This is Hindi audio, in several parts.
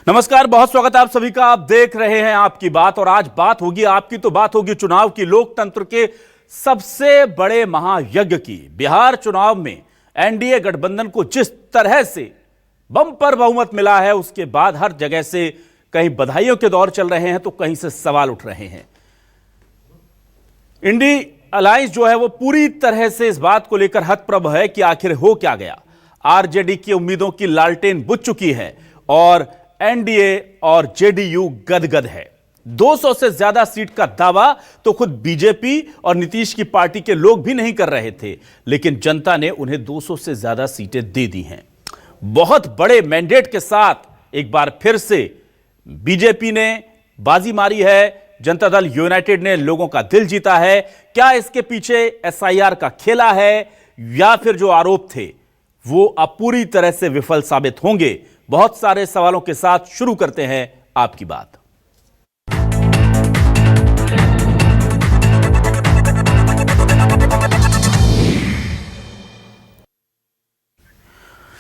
नमस्कार, बहुत स्वागत है आप सभी का। आप देख रहे हैं आपकी बात और आज बात होगी आपकी तो बात होगी चुनाव की, लोकतंत्र के सबसे बड़े महायज्ञ की। बिहार चुनाव में एनडीए गठबंधन को जिस तरह से बम्पर बहुमत मिला है, उसके बाद हर जगह से कहीं बधाइयों के दौर चल रहे हैं तो कहीं से सवाल उठ रहे हैं। इंडी अलायंस जो है वो पूरी तरह से इस बात को लेकर हतप्रभ है कि आखिर हो क्या गया। आरजेडी की उम्मीदों की लालटेन बुझ चुकी है और एनडीए और जेडीयू गदगद है। 200 से ज्यादा सीट का दावा तो खुद बीजेपी और नीतीश की पार्टी के लोग भी नहीं कर रहे थे, लेकिन जनता ने उन्हें 200 से ज्यादा सीटें दे दी हैं। बहुत बड़े मैंडेट के साथ एक बार फिर से बीजेपी ने बाजी मारी है। जनता दल यूनाइटेड ने लोगों का दिल जीता है। क्या इसके पीछे एसआईआर का खेला है या फिर जो आरोप थे वो अब पूरी तरह से विफल साबित होंगे? बहुत सारे सवालों के साथ शुरू करते हैं आपकी बात।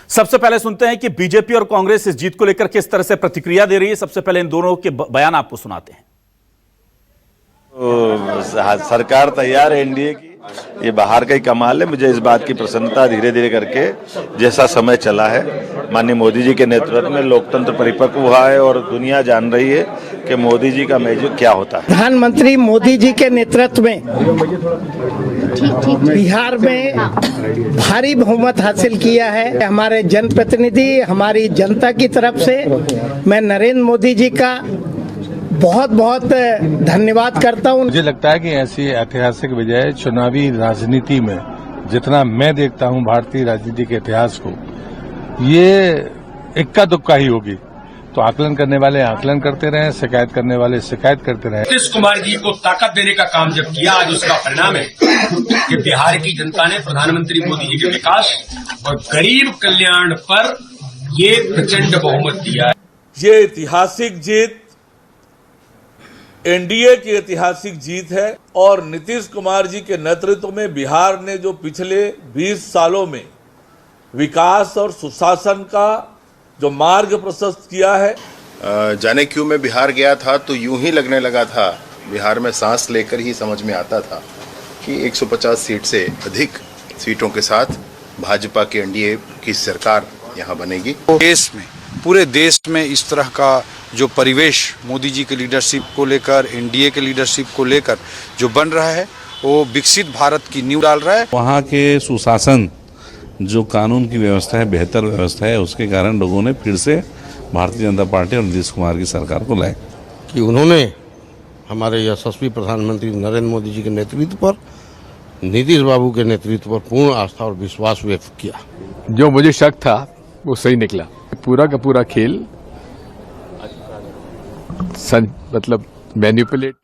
सबसे पहले सुनते हैं कि बीजेपी और कांग्रेस इस जीत को लेकर किस तरह से प्रतिक्रिया दे रही है। सबसे पहले इन दोनों के बयान आपको सुनाते हैं। सरकार तैयार है एनडीए की, ये बाहर का ही कमाल है। मुझे इस बात की प्रसन्नता धीरे धीरे करके जैसा समय चला है, माननीय मोदी जी के नेतृत्व में लोकतंत्र परिपक्व हुआ है और दुनिया जान रही है कि मोदी जी का मैजिक क्या होता है। प्रधानमंत्री मोदी जी के नेतृत्व में बिहार में भारी बहुमत हासिल किया है। हमारे जनप्रतिनिधि, हमारी जनता की तरफ से मैं नरेंद्र मोदी जी का बहुत बहुत धन्यवाद करता हूं। मुझे लगता है कि ऐसी ऐतिहासिक विजय चुनावी राजनीति में, जितना मैं देखता हूं भारतीय राजनीति के इतिहास को, ये इक्का दुक्का ही होगी। तो आकलन करने वाले आकलन करते रहे, शिकायत करने वाले शिकायत करते रहे। नीतीश कुमार जी को ताकत देने का काम जब किया, आज उसका परिणाम है कि बिहार की जनता ने प्रधानमंत्री मोदी जी के विकास और गरीब कल्याण पर ये प्रचंड बहुमत दिया है। ये ऐतिहासिक जीत एनडीए की ऐतिहासिक जीत है और नीतीश कुमार जी के नेतृत्व में बिहार ने जो पिछले 20 सालों में विकास और सुशासन का जो मार्ग प्रशस्त किया है। जाने क्यों मैं बिहार गया था तो यूं ही लगने लगा था, बिहार में सांस लेकर ही समझ में आता था कि 150 सीट से अधिक सीटों के साथ भाजपा की एनडीए की सरकार यहां बनेगी। देश में, पूरे देश में इस तरह का जो परिवेश मोदी जी के लीडरशिप को लेकर, एनडीए के लीडरशिप को लेकर जो बन रहा है, वो विकसित भारत की नींव डाल रहा है। वहाँ के सुशासन, जो कानून की व्यवस्था है, बेहतर व्यवस्था है, उसके कारण लोगों ने फिर से भारतीय जनता पार्टी और नीतीश कुमार की सरकार को लाए। कि उन्होंने हमारे यशस्वी प्रधानमंत्री नरेंद्र मोदी जी के नेतृत्व पर, नीतीश बाबू के नेतृत्व पर पूर्ण आस्था और विश्वास व्यक्त किया। जो मुझे शक था वो सही निकला। पूरा का पूरा खेल मतलब मैनिपुलेट।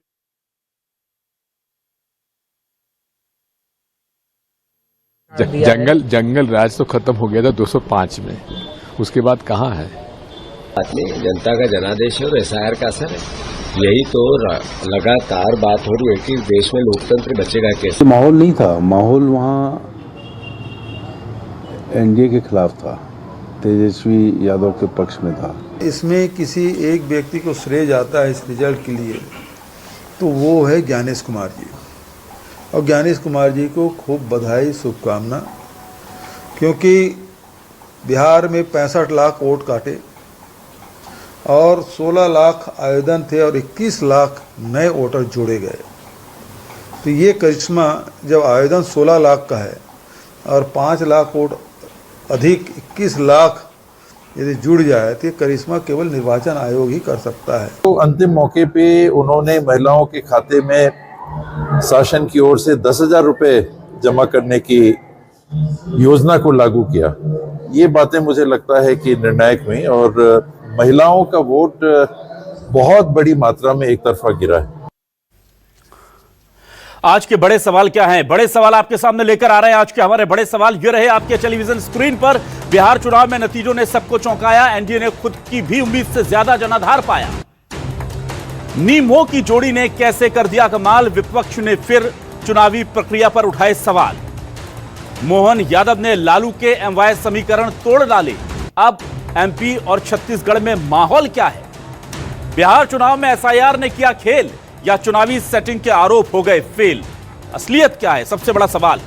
जंगल राज तो खत्म हो गया था 205 में, उसके बाद कहाँ है? जनता का जनादेश है और एसआईआर का असर है। यही तो लगातार बात हो रही है कि देश में लोकतंत्र बचेगा कैसे। माहौल नहीं था, माहौल वहाँ एनडीए के खिलाफ था, तेजस्वी यादव के पक्ष में था। इसमें किसी एक व्यक्ति को श्रेय जाता है इस रिजल्ट के लिए, तो वो है ज्ञानेश कुमार जी। और ज्ञानेश कुमार जी को खूब बधाई, शुभकामना, क्योंकि बिहार में 65 लाख वोट काटे और 16 लाख आवेदन थे और 21 लाख नए वोटर जोड़े गए। तो ये करिश्मा, जब आवेदन 16 लाख का है और 5 लाख वोट अधिक 21 लाख यदि जुड़ जाए तो ये करिश्मा केवल निर्वाचन आयोग ही कर सकता है। तो अंतिम मौके पे उन्होंने महिलाओं के खाते में शासन की ओर से 10,000 रुपए जमा करने की योजना को लागू किया। ये बातें मुझे लगता है कि निर्णायक हुई और महिलाओं का वोट बहुत बड़ी मात्रा में एक तरफा गिरा है। आज के बड़े सवाल क्या हैं? बड़े सवाल आपके सामने लेकर आ रहे हैं। आज के हमारे बड़े सवाल ये रहे आपके टेलीविजन स्क्रीन पर। बिहार चुनाव में नतीजों ने सबको चौंकाया। एनडीए ने खुद की भी उम्मीद से ज्यादा जनाधार पाया। नीमो की जोड़ी ने कैसे कर दिया कमाल? विपक्ष ने फिर चुनावी प्रक्रिया पर उठाए सवाल। मोहन यादव ने लालू के एमवाय समीकरण तोड़ डाले। अब एमपी और छत्तीसगढ़ में माहौल क्या है? बिहार चुनाव में एसआईआर ने किया खेल या चुनावी सेटिंग के आरोप हो गए फेल? असलियत क्या है, सबसे बड़ा सवाल।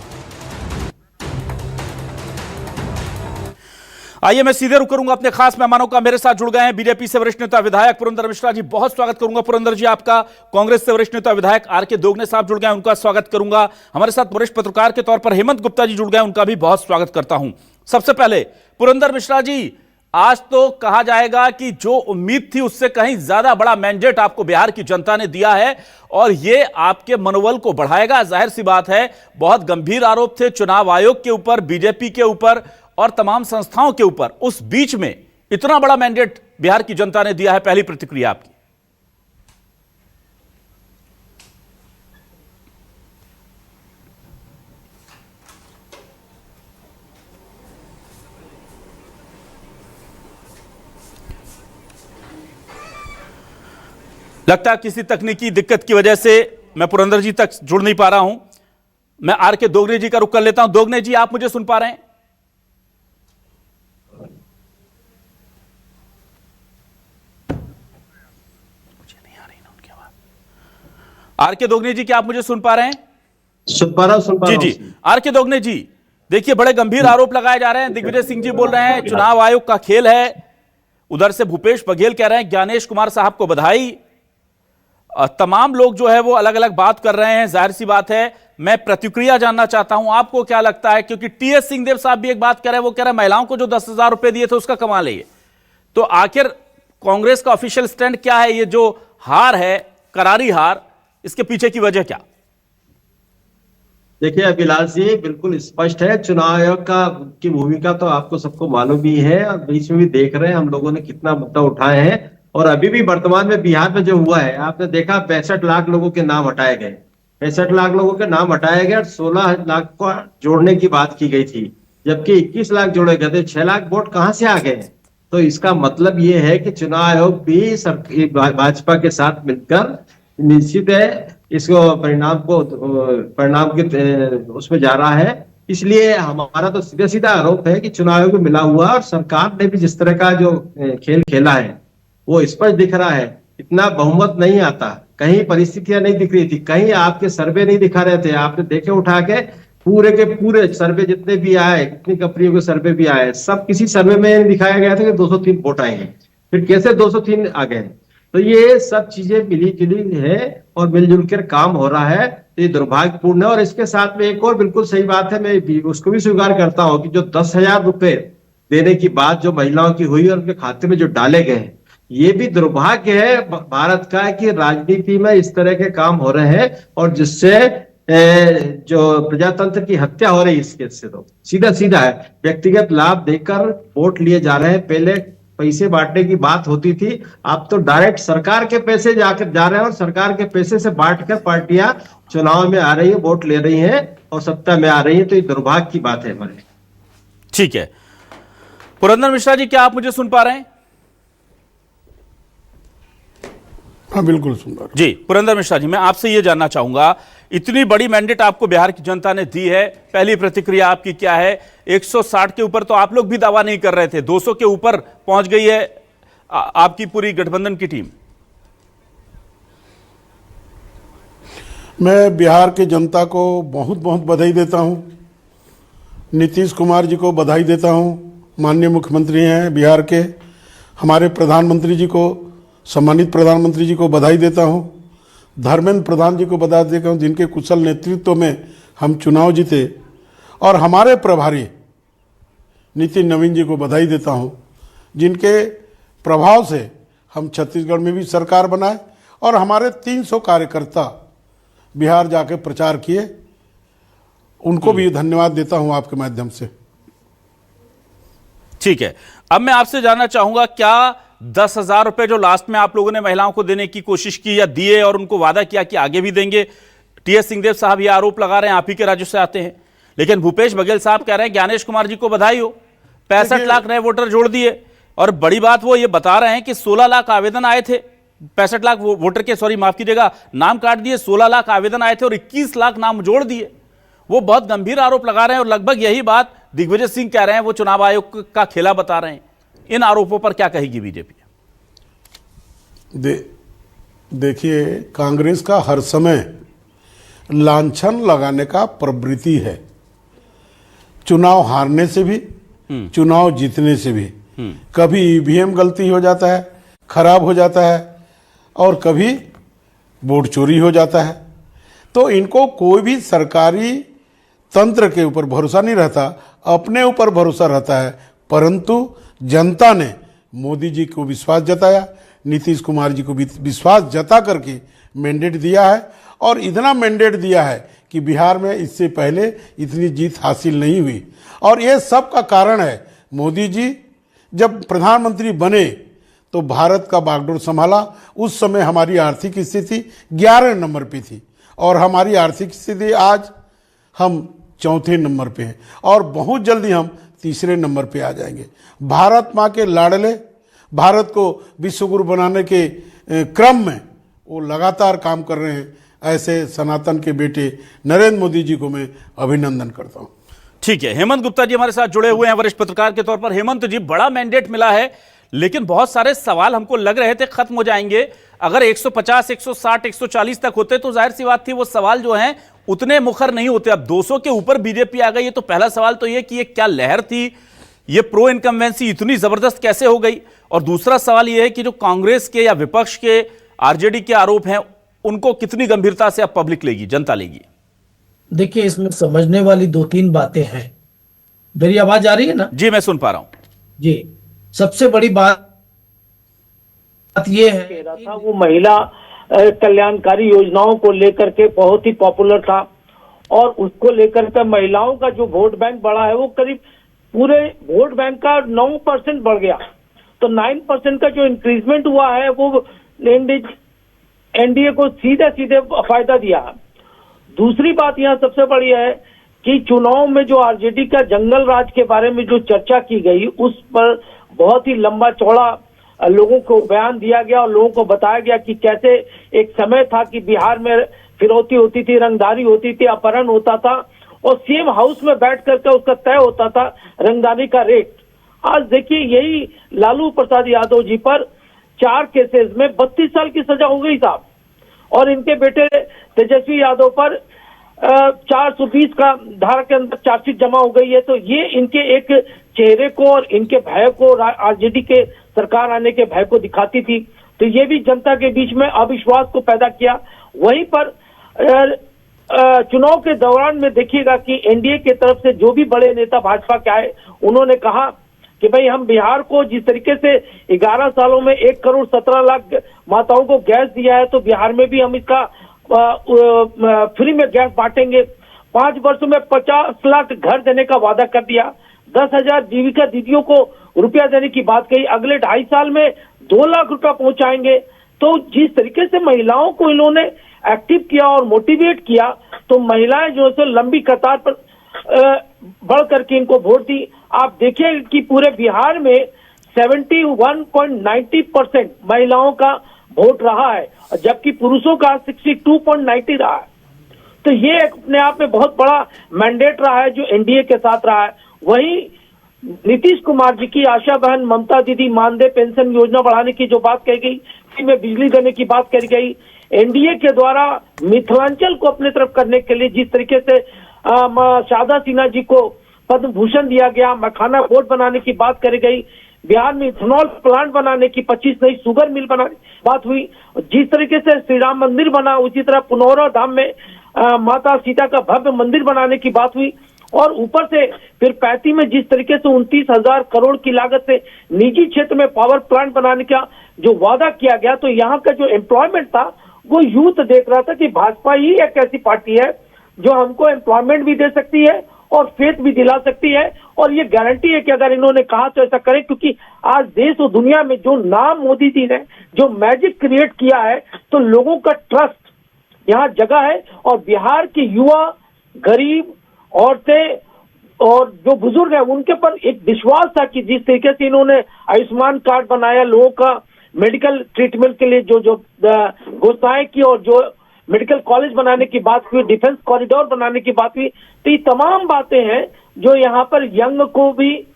आइए मैं सीधे रुक करूंगा अपने खास मेहमानों का। मेरे साथ जुड़ गए हैं बीजेपी से वरिष्ठ नेता विधायक पुरंदर मिश्रा जी, बहुत स्वागत करूंगा पुरंदर जी आपका। कांग्रेस से वरिष्ठ नेता विधायक आरके दोगने साहब जुड़ गए हैं, उनका स्वागत करूंगा। हमारे साथ वरिष्ठ पत्रकार के तौर पर हेमंत गुप्ता जी जुड़ गए हैं, उनका भी बहुत स्वागत करता हूं। सबसे पहले पुरंदर मिश्रा जी, आज तो कहा जाएगा कि जो उम्मीद थी उससे कहीं ज्यादा बड़ा मैंडेट आपको बिहार की जनता ने दिया है और यह आपके मनोबल को बढ़ाएगा। जाहिर सी बात है, बहुत गंभीर आरोप थे चुनाव आयोग के ऊपर, बीजेपी के ऊपर और तमाम संस्थाओं के ऊपर। उस बीच में इतना बड़ा मैंडेट बिहार की जनता ने दिया है, पहली प्रतिक्रिया आपकी। लगता है किसी तकनीकी दिक्कत की वजह से मैं पुरंदर जी तक जुड़ नहीं पा रहा हूं। मैं आरके दोगने जी का रुख कर लेता हूं। दोगने जी, आप मुझे सुन पा रहे हैं? मुझे नहीं आ रही ना उनकी आवाज। आरके दोगने जी, क्या आप मुझे सुन पा रहे हैं? सुन पा रहा हूं जी। आरके दोगने जी, देखिए बड़े गंभीर आरोप लगाए जा रहे हैं। दिग्विजय सिंह जी बोल रहे हैं चुनाव आयोग का खेल है, उधर से भूपेश बघेल कह रहे हैं ज्ञानेश कुमार साहब को बधाई। तमाम लोग जो है वो अलग अलग बात कर रहे हैं। जाहिर सी बात है, मैं प्रतिक्रिया जानना चाहता हूं, आपको क्या लगता है? क्योंकि टीएस सिंहदेव साहब भी एक बात कह रहे हैं, वो कह रहे हैं महिलाओं को जो 10,000 रुपए दिए थे उसका कमाल है ये। तो आखिर कांग्रेस का ऑफिशियल स्टैंड क्या है? ये जो हार है, करारी हार, इसके पीछे की वजह क्या? देखिए अभिलाष जी, बिल्कुल स्पष्ट है। चुनाव आयोग की भूमिका तो आपको सबको मालूम भी है और बीच में भी देख रहे हैं हम लोगों ने कितना मुद्दा उठाए हैं। और अभी भी वर्तमान में बिहार में जो हुआ है, आपने देखा 65 लाख लोगों के नाम हटाए गए। 65 लाख लोगों के नाम हटाए गए और 16 लाख को जोड़ने की बात की गई थी, जबकि 21 लाख जोड़े गए थे। 6 लाख वोट कहां से आ गए? तो इसका मतलब ये है कि चुनाव आयोग भी भाजपा के साथ मिलकर निश्चित है इसको परिणाम के उसमें जा रहा है। इसलिए हमारा तो सीधा सीधा आरोप है कि चुनाव आयोग में मिला हुआ और सरकार ने भी जिस तरह का जो खेल खेला है वो स्पष्ट दिख रहा है। इतना बहुमत नहीं आता, कहीं परिस्थितियां नहीं दिख रही थी, कहीं आपके सर्वे नहीं दिखा रहे थे। आपने देखे उठा के पूरे के पूरे सर्वे जितने भी आए, कितनी कंपनियों के सर्वे भी आए, सब किसी सर्वे में दिखाया गया था कि 203 वोट आएंगे। फिर कैसे 203 आ गए? तो ये सब चीजें मिली जुली है और मिलजुल कर काम हो रहा है। तो ये दुर्भाग्यपूर्ण है। और इसके साथ में एक और बिल्कुल सही बात है, मैं उसको भी स्वीकार करता हूँ कि जो 10,000 रुपए देने की बात जो महिलाओं की हुई और उनके खाते में जो डाले गए, ये भी दुर्भाग्य है भारत का कि राजनीति में इस तरह के काम हो रहे हैं और जिससे जो प्रजातंत्र की हत्या हो रही है। इसके से तो सीधा सीधा है, व्यक्तिगत लाभ देकर वोट लिए जा रहे हैं। पहले पैसे बांटने की बात होती थी, अब तो डायरेक्ट सरकार के पैसे जाकर जा रहे हैं और सरकार के पैसे से बांटकर पार्टियां चुनाव में आ रही है, वोट ले रही हैं और सत्ता में आ रही है। तो ये दुर्भाग्य की बात है हमारे। ठीक है पुरंदर मिश्रा जी, क्या आप मुझे सुन पा रहे हैं? हाँ बिल्कुल सुन रहा हूं जी। पुरंदर मिश्रा जी, मैं आपसे यह जानना चाहूंगा, इतनी बड़ी मैंडेट आपको बिहार की जनता ने दी है, पहली प्रतिक्रिया आपकी क्या है? 160 के ऊपर तो आप लोग भी दावा नहीं कर रहे थे, 200 के ऊपर पहुंच गई है आपकी पूरी गठबंधन की टीम। मैं बिहार के जनता को बहुत बहुत बधाई देता हूं। नीतीश कुमार जी को बधाई देता हूं, माननीय मुख्यमंत्री हैं बिहार के। हमारे प्रधानमंत्री जी को, सम्मानित प्रधानमंत्री जी को बधाई देता हूं। धर्मेंद्र प्रधान जी को बधाई देता हूं, जिनके कुशल नेतृत्व में हम चुनाव जीते। और हमारे प्रभारी नितिन नवीन जी को बधाई देता हूं, जिनके प्रभाव से हम छत्तीसगढ़ में भी सरकार बनाए और हमारे 300 कार्यकर्ता बिहार जाके प्रचार किए। उनको भी धन्यवाद देता हूं आपके माध्यम से। ठीक है, अब मैं आपसे जानना चाहूंगा, क्या 10,000 रुपए जो लास्ट में आप लोगों ने महिलाओं को देने की कोशिश की या दिए और उनको वादा किया कि आगे भी देंगे? टीएस सिंहदेव साहब ये आरोप लगा रहे हैं आप ही के राज्य से आते हैं, लेकिन भूपेश बघेल साहब कह रहे हैं ज्ञानेश कुमार जी को बधाई हो, 65 लाख नए वोटर जोड़ दिए। और बड़ी बात वो ये बता रहे हैं कि 16 लाख आवेदन आए थे, 65 लाख वोटर के, सॉरी माफ कीजिएगा, नाम काट दिए, 16 लाख आवेदन आए थे और 21 लाख नाम जोड़ दिए। वो बहुत गंभीर आरोप लगा रहे हैं और लगभग यही बात दिग्विजय सिंह कह रहे हैं, वो चुनाव आयोग का खेला बता रहे हैं। इन आरोपों पर क्या कहेगी बीजेपी? देखिए, कांग्रेस का हर समय लांछन लगाने का प्रवृत्ति है, चुनाव हारने से भी, चुनाव जीतने से भी। कभी ईवीएम गलती हो जाता है, खराब हो जाता है, और कभी वोट चोरी हो जाता है। तो इनको कोई भी सरकारी तंत्र के ऊपर भरोसा नहीं रहता, अपने ऊपर भरोसा रहता है। परंतु जनता ने मोदी जी को विश्वास जताया, नीतीश कुमार जी को विश्वास जता करके मैंडेट दिया है, और इतना मैंडेट दिया है कि बिहार में इससे पहले इतनी जीत हासिल नहीं हुई। और ये सब का कारण है, मोदी जी जब प्रधानमंत्री बने तो भारत का बागडोर संभाला। उस समय हमारी आर्थिक स्थिति 11 नंबर पे थी, और हमारी आर्थिक स्थिति आज हम 4थे नंबर पे हैं, और बहुत जल्दी हम 3रे नंबर पे आ जाएंगे। भारत माँ के लाडले, भारत को विश्वगुरु बनाने के क्रम में वो लगातार काम कर रहे हैं। ऐसे सनातन के बेटे नरेंद्र मोदी जी को मैं अभिनंदन करता हूं। ठीक है, हेमंत गुप्ता जी हमारे साथ जुड़े हुए हैं वरिष्ठ पत्रकार के तौर पर। हेमंत जी, बड़ा मैंडेट मिला है, लेकिन बहुत सारे सवाल हमको लग रहे थे खत्म हो जाएंगे। अगर 150, 160, 140 तक होते तो जाहिर सी बात थी वो सवाल जो हैं उतने मुखर नहीं होते। अब 200 के ऊपर बीजेपी आ गई है, तो पहला सवाल तो ये कि ये क्या लहर थी, ये प्रो इनकम्बेंसी इतनी जबरदस्त कैसे हो गई? और दूसरा सवाल ये है कि जो कांग्रेस के या विपक्ष के, आरजेडी के आरोप हैं, उनको कितनी गंभीरता से अब पब्लिक लेगी, जनता लेगी? देखिए, इसमें समझने वाली 2-3 बातें हैं। मेरी आवाज आ रही है ना? जी, मैं सुन पा रहा हूं जी। सबसे बड़ी बात यह है था वो महिला कल्याणकारी योजनाओं को लेकर के बहुत ही पॉपुलर था, और उसको लेकर के महिलाओं का जो वोट बैंक बढ़ा है वो करीब पूरे वोट बैंक का 9% बढ़ गया। तो 9% का जो इंक्रीजमेंट हुआ है वो एनडीए को सीधे सीधे फायदा दिया। दूसरी बात यहाँ सबसे बड़ी है कि चुनाव में जो आरजेडी का जंगल राज के बारे में जो चर्चा की गई, उस पर बहुत ही लंबा चौड़ा लोगों को बयान दिया गया, और लोगों को बताया गया कि कैसे एक समय था कि बिहार में फिरौती होती थी, रंगदारी होती थी, अपहरण होता था, और सेम हाउस में बैठ करके उसका तय होता था रंगदारी का रेट। आज देखिए, यही लालू प्रसाद यादव जी पर 4 केसेस में 32 साल की सजा हो गई साहब, और इनके बेटे तेजस्वी यादव पर 420 का धारा के अंदर चार्जशीट जमा हो गई है। तो ये इनके एक चेहरे को और इनके भय को, आरजेडी के सरकार आने के भय को दिखाती थी। तो ये भी जनता के बीच में अविश्वास को पैदा किया। वहीं पर चुनाव के दौरान में देखिएगा कि एनडीए के तरफ से जो भी बड़े नेता भाजपा के आए, उन्होंने कहा कि भाई हम बिहार को जिस तरीके से 11 सालों में 1 करोड़ 17 लाख माताओं को गैस दिया है, तो बिहार में भी हम इसका फ्री में गैस बांटेंगे। 5 वर्षों में 50 लाख घर देने का वादा कर दिया। 10,000 जीविका दीदियों को रुपया देने की बात कही। अगले 2.5 साल में 2 लाख रुपया पहुंचाएंगे। तो जिस तरीके से महिलाओं को इन्होंने एक्टिव किया और मोटिवेट किया, तो महिलाएं जो है लंबी कतार पर बढ़ करके इनको वोट दी। आप देखिए कि पूरे बिहार में 71.90% महिलाओं का वोट रहा है, जबकि पुरुषों का 62.90 रहा है। तो ये अपने आप में बहुत बड़ा मैंडेट रहा है जो एनडीए के साथ रहा है। वहीं नीतीश कुमार जी की आशा बहन ममता दीदी मानदेय पेंशन योजना बढ़ाने की जो बात कही गई, फ्री में बिजली देने की बात कही गई, एनडीए के द्वारा मिथिलांचल को अपने तरफ करने के लिए जिस तरीके से शारदा सिन्हा जी को पद्म भूषण दिया गया, मखाना बोर्ड बनाने की बात करी गई, बिहार में इथेनॉल प्लांट बनाने की 25 नई शुगर मिल बनाने की बात हुई, जिस तरीके से श्री राम मंदिर बना, उसी तरह पुनौरा धाम में माता सीता का भव्य मंदिर बनाने की बात हुई, और ऊपर से फिर 35 में जिस तरीके से 29,000 करोड़ की लागत से निजी क्षेत्र में पावर प्लांट बनाने का जो वादा किया गया, तो यहाँ का जो एम्प्लॉयमेंट था वो यूथ देख रहा था कि भाजपा ही एक ऐसी पार्टी है जो हमको एम्प्लॉयमेंट भी दे सकती है और फेथ भी दिला सकती है। और ये गारंटी है कि अगर इन्होंने कहा तो ऐसा करें, क्योंकि आज देश और दुनिया में जो नाम मोदी जी ने जो मैजिक क्रिएट किया है, तो लोगों का ट्रस्ट यहाँ जगह है। और बिहार के युवा, गरीब, औरतें और जो बुजुर्ग हैं, उनके पर एक विश्वास था कि जिस तरीके से इन्होंने आयुष्मान कार्ड बनाया, लोगों का मेडिकल ट्रीटमेंट के लिए जो घोषणाएं की, और जो मेडिकल कॉलेज बनाने की बात हुई, डिफेंस कॉरिडोर बनाने की बात हुई, तो ये तमाम बातें हैं जो यहाँ पर यंग को भी,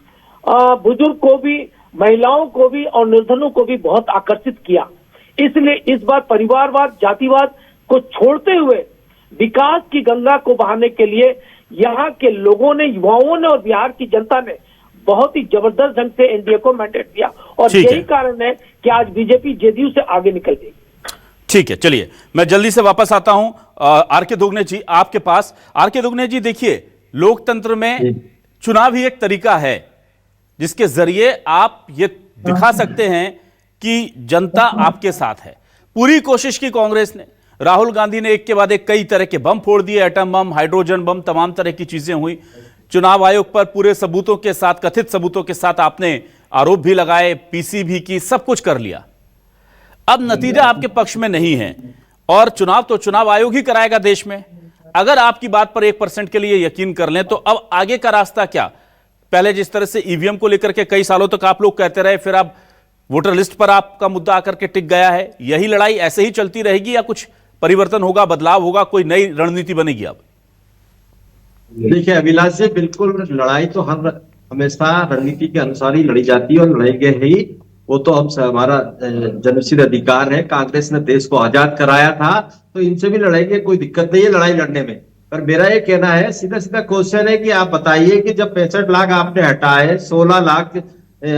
बुजुर्ग को भी, महिलाओं को भी और निर्धनों को भी बहुत आकर्षित किया। इसलिए इस बार परिवारवाद, जातिवाद को छोड़ते हुए विकास की गंगा को बहाने के लिए यहाँ के लोगों ने, युवाओं ने और बिहार की जनता ने बहुत ही जबरदस्त ढंग से एनडीए को मैंडेट दिया और यही कारण है कि आज बीजेपी जेडीयू से आगे निकल गई। ठीक है, चलिए मैं जल्दी से वापस आता हूं आर.के. दोगने जी आपके पास। आर.के. दोगने जी, देखिए लोकतंत्र में चुनाव ही एक तरीका है जिसके जरिए आप ये दिखा सकते हैं कि जनता आपके साथ है। पूरी कोशिश की कांग्रेस ने, राहुल गांधी ने एक के बाद एक कई तरह के बम फोड़ दिए, एटम बम, हाइड्रोजन बम, तमाम तरह की चीजें हुई। चुनाव आयोग पर पूरे सबूतों के साथ, कथित सबूतों के साथ आपने आरोप भी लगाए, पीसी भी की, सब कुछ कर लिया। अब नतीजा आपके पक्ष में नहीं है और चुनाव तो चुनाव आयोग ही कराएगा देश में। अगर आपकी बात पर 1% के लिए यकीन कर लें तो अब आगे का रास्ता क्या? पहले जिस तरह से ईवीएम को लेकर के कई सालों तक आप लोग कहते रहे, फिर अब वोटर लिस्ट पर आपका मुद्दा आकर के टिक गया है, यही लड़ाई ऐसे ही चलती रहेगी या कुछ परिवर्तन होगा, बदलाव होगा, कोई नई रणनीति बनेगी? अब देखिए अभिलाष जी, बिल्कुल लड़ाई तो हमेशा रणनीति के अनुसार ही लड़ी जाती है और लड़ेंगे ही। वो तो हम हमारा जन्मसिद्ध अधिकार है। कांग्रेस ने देश को आजाद कराया था तो इनसे भी लड़ेंगे, कोई दिक्कत नहीं है लड़ाई लड़ने में। पर मेरा ये कहना है, सीधा सीधा क्वेश्चन है कि आप बताइए कि जब 65 लाख आपने हटाए, 16 लाख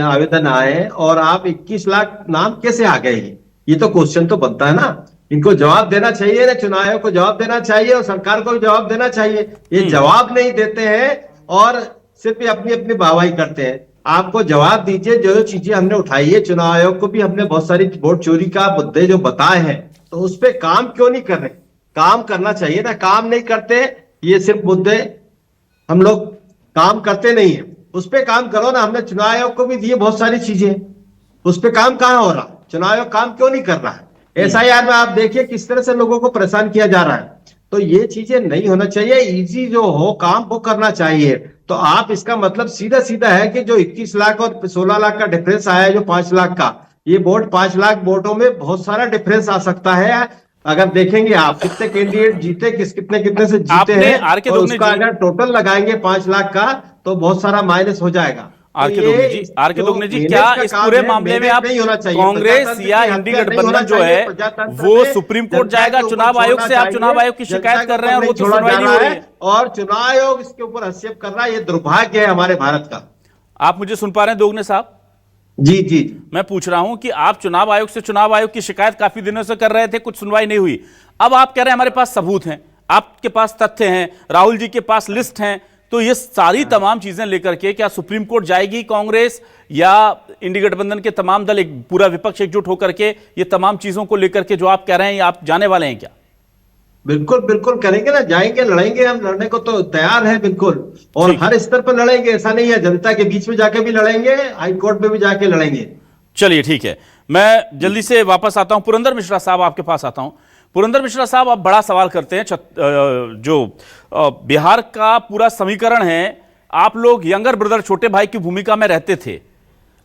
आवेदन आए और आप 21 लाख नाम कैसे आ गए? ये तो क्वेश्चन तो बनता है ना। इनको जवाब देना चाहिए ना, चुनाव आयोग को जवाब देना चाहिए और सरकार को भी जवाब देना चाहिए। ये जवाब नहीं देते हैं और सिर्फ अपनी अपनी वाहवाही करते हैं। आपको जवाब दीजिए, जो चीजें हमने उठाई है, चुनाव आयोग को भी हमने बहुत सारी वोट चोरी का मुद्दे जो बताए हैं, तो उस पर काम क्यों नहीं कर रहे? काम करना चाहिए ना, काम नहीं करते। ये सिर्फ मुद्दे हम लोग काम करते नहीं है, उस पर काम करो ना। हमने चुनाव आयोग को भी दिए बहुत सारी चीजें, उस पर काम कहाँ हो रहा? चुनाव आयोग काम क्यों नहीं कर रहा है? एसआईआर में आप देखिए किस तरह से लोगों को परेशान किया जा रहा है। तो ये चीजें नहीं होना चाहिए। इजी जो हो काम वो करना चाहिए। तो आप इसका मतलब सीधा सीधा है कि जो 21 लाख और 16 लाख का डिफरेंस आया है, जो 5 लाख का, ये वोट 5 लाख वोटों में बहुत सारा डिफरेंस आ सकता है। अगर देखेंगे आप कितने कैंडिडेट जीते, कितने से जीते हैं, और उसका अगर टोटल लगाएंगे 5 लाख का तो बहुत सारा माइनस हो जाएगा। आर.के. दोगने जी, क्या इस पूरे मामले में आप कांग्रेस या इंडी गठबंधन जो है वो सुप्रीम कोर्ट जाएगा? चुनाव आयोग से आप चुनाव आयोग की शिकायत कर रहे हैं और वो तो सुनवाई नहीं हो रही है और चुनाव आयोग इसके ऊपर हस्तक्षेप कर रहा है। ये दुर्भाग्य है हमारे भारत का। आप मुझे सुन पा रहे हैं दोगने साहब? जी जी, मैं पूछ रहा हूं कि आप चुनाव आयोग से चुनाव आयोग की शिकायत काफी दिनों से कर रहे थे, कुछ सुनवाई नहीं हुई। अब आप कह रहे हैं हमारे पास सबूत हैं, आपके पास तथ्य हैं, राहुल जी के पास लिस्ट हैं। तो ये सारी तमाम चीजें लेकर के क्या सुप्रीम कोर्ट जाएगी कांग्रेस या इंडी गठबंधन के तमाम दल, एक पूरा विपक्ष एकजुट होकर के ये तमाम चीजों को लेकर के जो आप कह रहे हैं, आप जाने वाले हैं क्या? बिल्कुल बिल्कुल करेंगे ना, जाएंगे, लड़ेंगे। हम लड़ने को तो तैयार है बिल्कुल, और हर स्तर पर लड़ेंगे। ऐसा नहीं है, जनता के बीच में जाके भी लड़ेंगे, हाई कोर्ट में भी जाके लड़ेंगे। चलिए ठीक है, मैं जल्दी से वापस आता हूं। पुरंदर मिश्रा साहब आपके पास आता हूं। पुरंदर मिश्रा साहब, आप बड़ा सवाल करते हैं। जो बिहार का पूरा समीकरण है, आप लोग यंगर ब्रदर, छोटे भाई की भूमिका में रहते थे।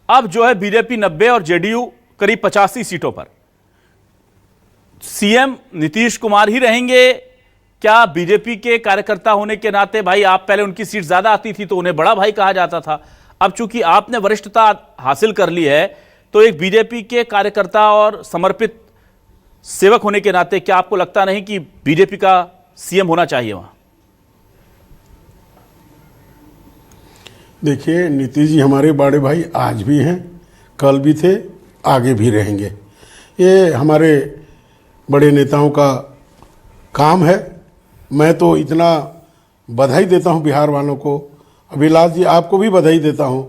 अब जो है बीजेपी 90 और जेडीयू करीब 85 सीटों पर। सीएम नीतीश कुमार ही रहेंगे क्या? बीजेपी के कार्यकर्ता होने के नाते, भाई आप पहले उनकी सीट ज्यादा आती थी तो उन्हें बड़ा भाई कहा जाता था, अब चूंकि आपने वरिष्ठता हासिल कर ली है तो एक बीजेपी के कार्यकर्ता और समर्पित सेवक होने के नाते क्या आपको लगता नहीं कि बीजेपी का सीएम होना चाहिए वहां? देखिए, नीतीश जी हमारे बड़े भाई आज भी हैं, कल भी थे, आगे भी रहेंगे। ये हमारे बड़े नेताओं का काम है। मैं तो इतना बधाई देता हूं बिहार वालों को, अभिलाष जी आपको भी बधाई देता हूं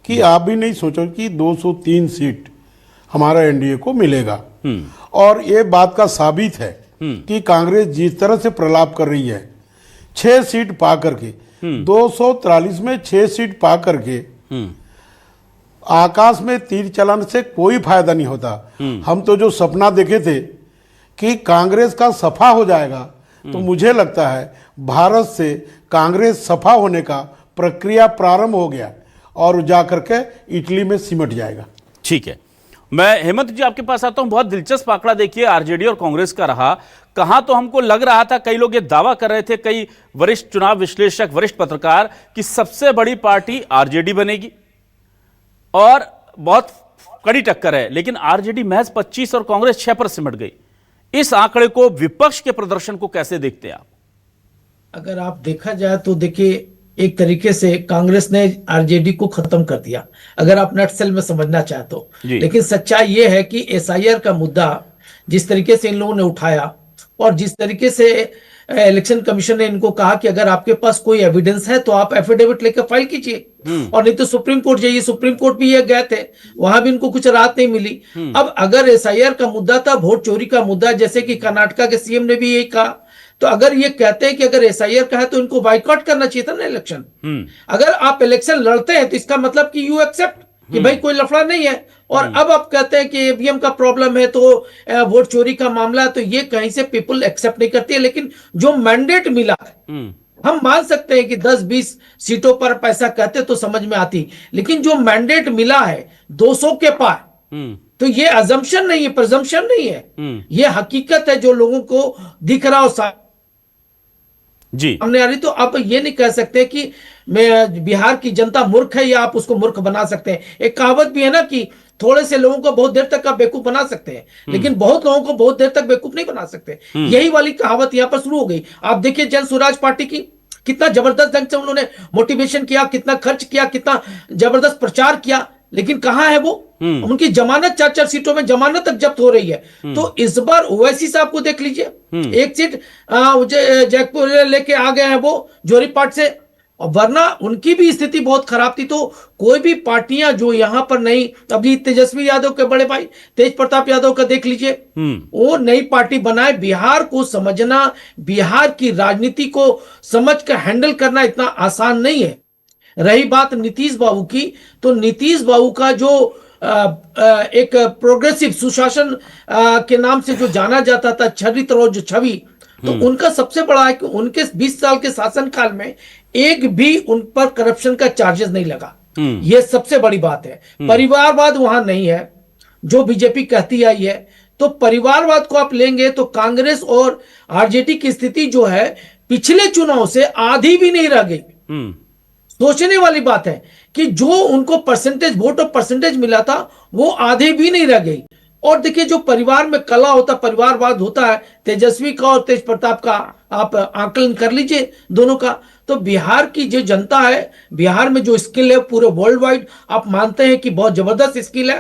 कि आप भी नहीं सोचो कि 203 सीट हमारा एनडीए को मिलेगा। और ये बात का साबित है कि कांग्रेस जिस तरह से प्रलाप कर रही है, 6 सीट पा करके 243 में 6 सीट पा करके आकाश में तीर चलाने से कोई फायदा नहीं होता। हम तो जो सपना देखे थे कि कांग्रेस का सफा हो जाएगा, तो मुझे लगता है भारत से कांग्रेस सफा होने का प्रक्रिया प्रारंभ हो गया और जाकर के इटली में सिमट जाएगा। ठीक है, मैं हेमंत जी आपके पास आता हूं। बहुत दिलचस्प आंकड़ा देखिए आरजेडी और कांग्रेस का रहा। कहां तो हमको लग रहा था, कई लोग ये दावा कर रहे थे, कई वरिष्ठ चुनाव विश्लेषक, वरिष्ठ पत्रकार, कि सबसे बड़ी पार्टी आरजेडी बनेगी, और बहुत कड़ी टक्कर है, लेकिन आरजेडी महज 25 और कांग्रेस 6 पर सिमट गई। इस आंकड़े को, विपक्ष के प्रदर्शन को कैसे देखते हैं आप? अगर आप देखा जाए तो देखिए, एक तरीके से कांग्रेस ने आरजेडी को खत्म कर दिया, अगर आप नटसेल में समझना चाहे तो। लेकिन सच्चाई यह है कि एसआईआर का मुद्दा जिस तरीके से इन लोगों ने उठाया और जिस तरीके से इलेक्शन कमीशन ने इनको कहा कि अगर आपके पास कोई एविडेंस है तो आप एफिडेविट लेकर फाइल कीजिए, और नहीं तो सुप्रीम कोर्ट जाइए। सुप्रीम कोर्ट भी ये गए थे, वहां भी इनको कुछ राहत नहीं मिली। अब अगर एसआईआर का मुद्दा था, वोट चोरी का मुद्दा, जैसे कि कर्नाटका के सीएम ने भी यही कहा, तो अगर ये कहते हैं कि अगर एसआईआर का है तो इनको बाइकआउट करना चाहिए था ना इलेक्शन। अगर आप इलेक्शन लड़ते हैं तो इसका मतलब कि यू एक्सेप्ट कि भाई कोई लफड़ा नहीं है, और अब आप कहते हैं कि ईवीएम का प्रॉब्लम है तो वोट चोरी का मामला है, तो ये कहीं से पीपल एक्सेप्ट नहीं करती है। लेकिन जो मैंडेट मिला है, हम मान सकते हैं कि 10-20 सीटों पर पैसा कहते तो समझ में आती, लेकिन जो मैंडेट मिला है 200 के पार, तो ये अजम्पशन नहीं है, प्रिजम्पशन नहीं है, ये हकीकत है जो लोगों को दिख रहा हो सामने आ रही। तो आप ये नहीं कह सकते कि मैं बिहार की जनता मूर्ख है, या आप उसको मूर्ख बना सकते हैं। एक कहावत भी है ना कि थोड़े से लोगों को बहुत देर तक आप बेवकूफ बना सकते हैं, लेकिन बहुत लोगों को बहुत देर तक बेवकूफ नहीं बना सकते। यही वाली कहावत यहां पर शुरू हो गई। आप देखिए जन स्वराज पार्टी की कितना जबरदस्त ढंग से उन्होंने मोटिवेशन किया, कितना खर्च किया, कितना जबरदस्त प्रचार किया, लेकिन कहां है वो? उनकी जमानत 4-4 सीटों में जमानत तक जब्त हो रही है। तो इस बार ओवैसी साहब को देख लीजिए, एक सीट जयपुर लेके आ गए हैं वो जोरीपाट से, और वरना उनकी भी स्थिति बहुत खराब थी। तो कोई भी पार्टियां जो यहां पर नहीं, अभी तेजस्वी यादव के बड़े भाई तेज प्रताप यादव का देख लीजिए, वो नई पार्टी बनाए। बिहार को समझना, बिहार की राजनीति को समझ कर हैंडल करना इतना आसान नहीं है। रही बात नीतीश बाबू की, तो नीतीश बाबू का जो एक प्रोग्रेसिव सुशासन के नाम से जो जाना जाता था, चरित्र और जो छवि, तो उनका सबसे बड़ा है कि उनके 20 साल के शासनकाल में एक भी उन पर करप्शन का चार्जेस नहीं लगा। ये सबसे बड़ी बात है। परिवारवाद वहां नहीं है जो बीजेपी कहती आई है। तो परिवारवाद को आप लेंगे तो कांग्रेस और आरजेडी की स्थिति जो है पिछले चुनाव से आधी भी नहीं रह गई। सोचने वाली बात है कि जो उनको परसेंटेज वोट और परसेंटेज मिला था वो आधे भी नहीं रह गई। और देखिए जो परिवार में कला होता, परिवारवाद होता है, तेजस्वी का और तेज प्रताप का आप आकलन कर लीजिए दोनों का। तो बिहार की जो जनता है, बिहार में जो स्किल है पूरे वर्ल्ड वाइड आप मानते हैं कि बहुत जबरदस्त स्किल है,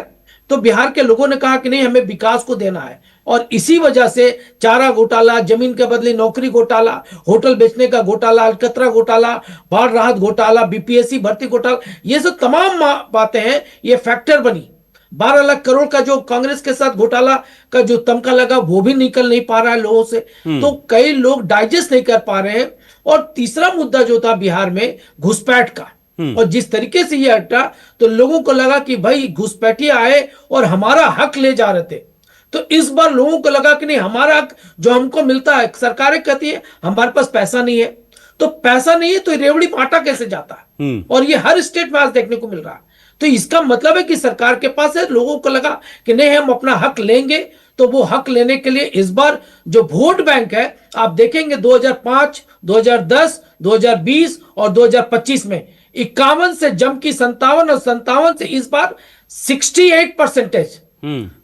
तो बिहार के लोगों ने कहा कि नहीं, हमें विकास को देना है। और इसी वजह से चारा घोटाला, जमीन के बदले नौकरी घोटाला, होटल बेचने का घोटाला, अलकतरा घोटाला, बाढ़ राहत घोटाला, बीपीएससी भर्ती घोटाला, ये सब तमाम बातें हैं, ये फैक्टर बनी। 12 लाख करोड़ का जो कांग्रेस के साथ घोटाला का जो तमका लगा वो भी निकल नहीं पा रहा है लोगों से। तो कई लोग डाइजेस्ट नहीं कर पा रहे हैं। और तीसरा मुद्दा जो था बिहार में घुसपैठ का, और जिस तरीके से ये हटा तो लोगों को लगा कि भाई घुसपैठिए आए और हमारा हक ले जा रहे थे। तो इस बार लोगों को लगा कि नहीं, हमारा हक जो हमको मिलता है, सरकारें कहती है हमारे पास पैसा नहीं है, तो पैसा नहीं है तो रेवड़ी में आटा कैसे जाता है। और ये हर स्टेट में आज देखने को मिल रहा है। तो इसका मतलब है कि सरकार के पास है, लोगों को लगा कि नहीं हम अपना हक लेंगे। तो वो हक लेने के लिए इस बार जो वोट बैंक है आप देखेंगे 2005, 2010, 2020 और 2025 में 51 से जम की 57 और 57 से इस बार 68%।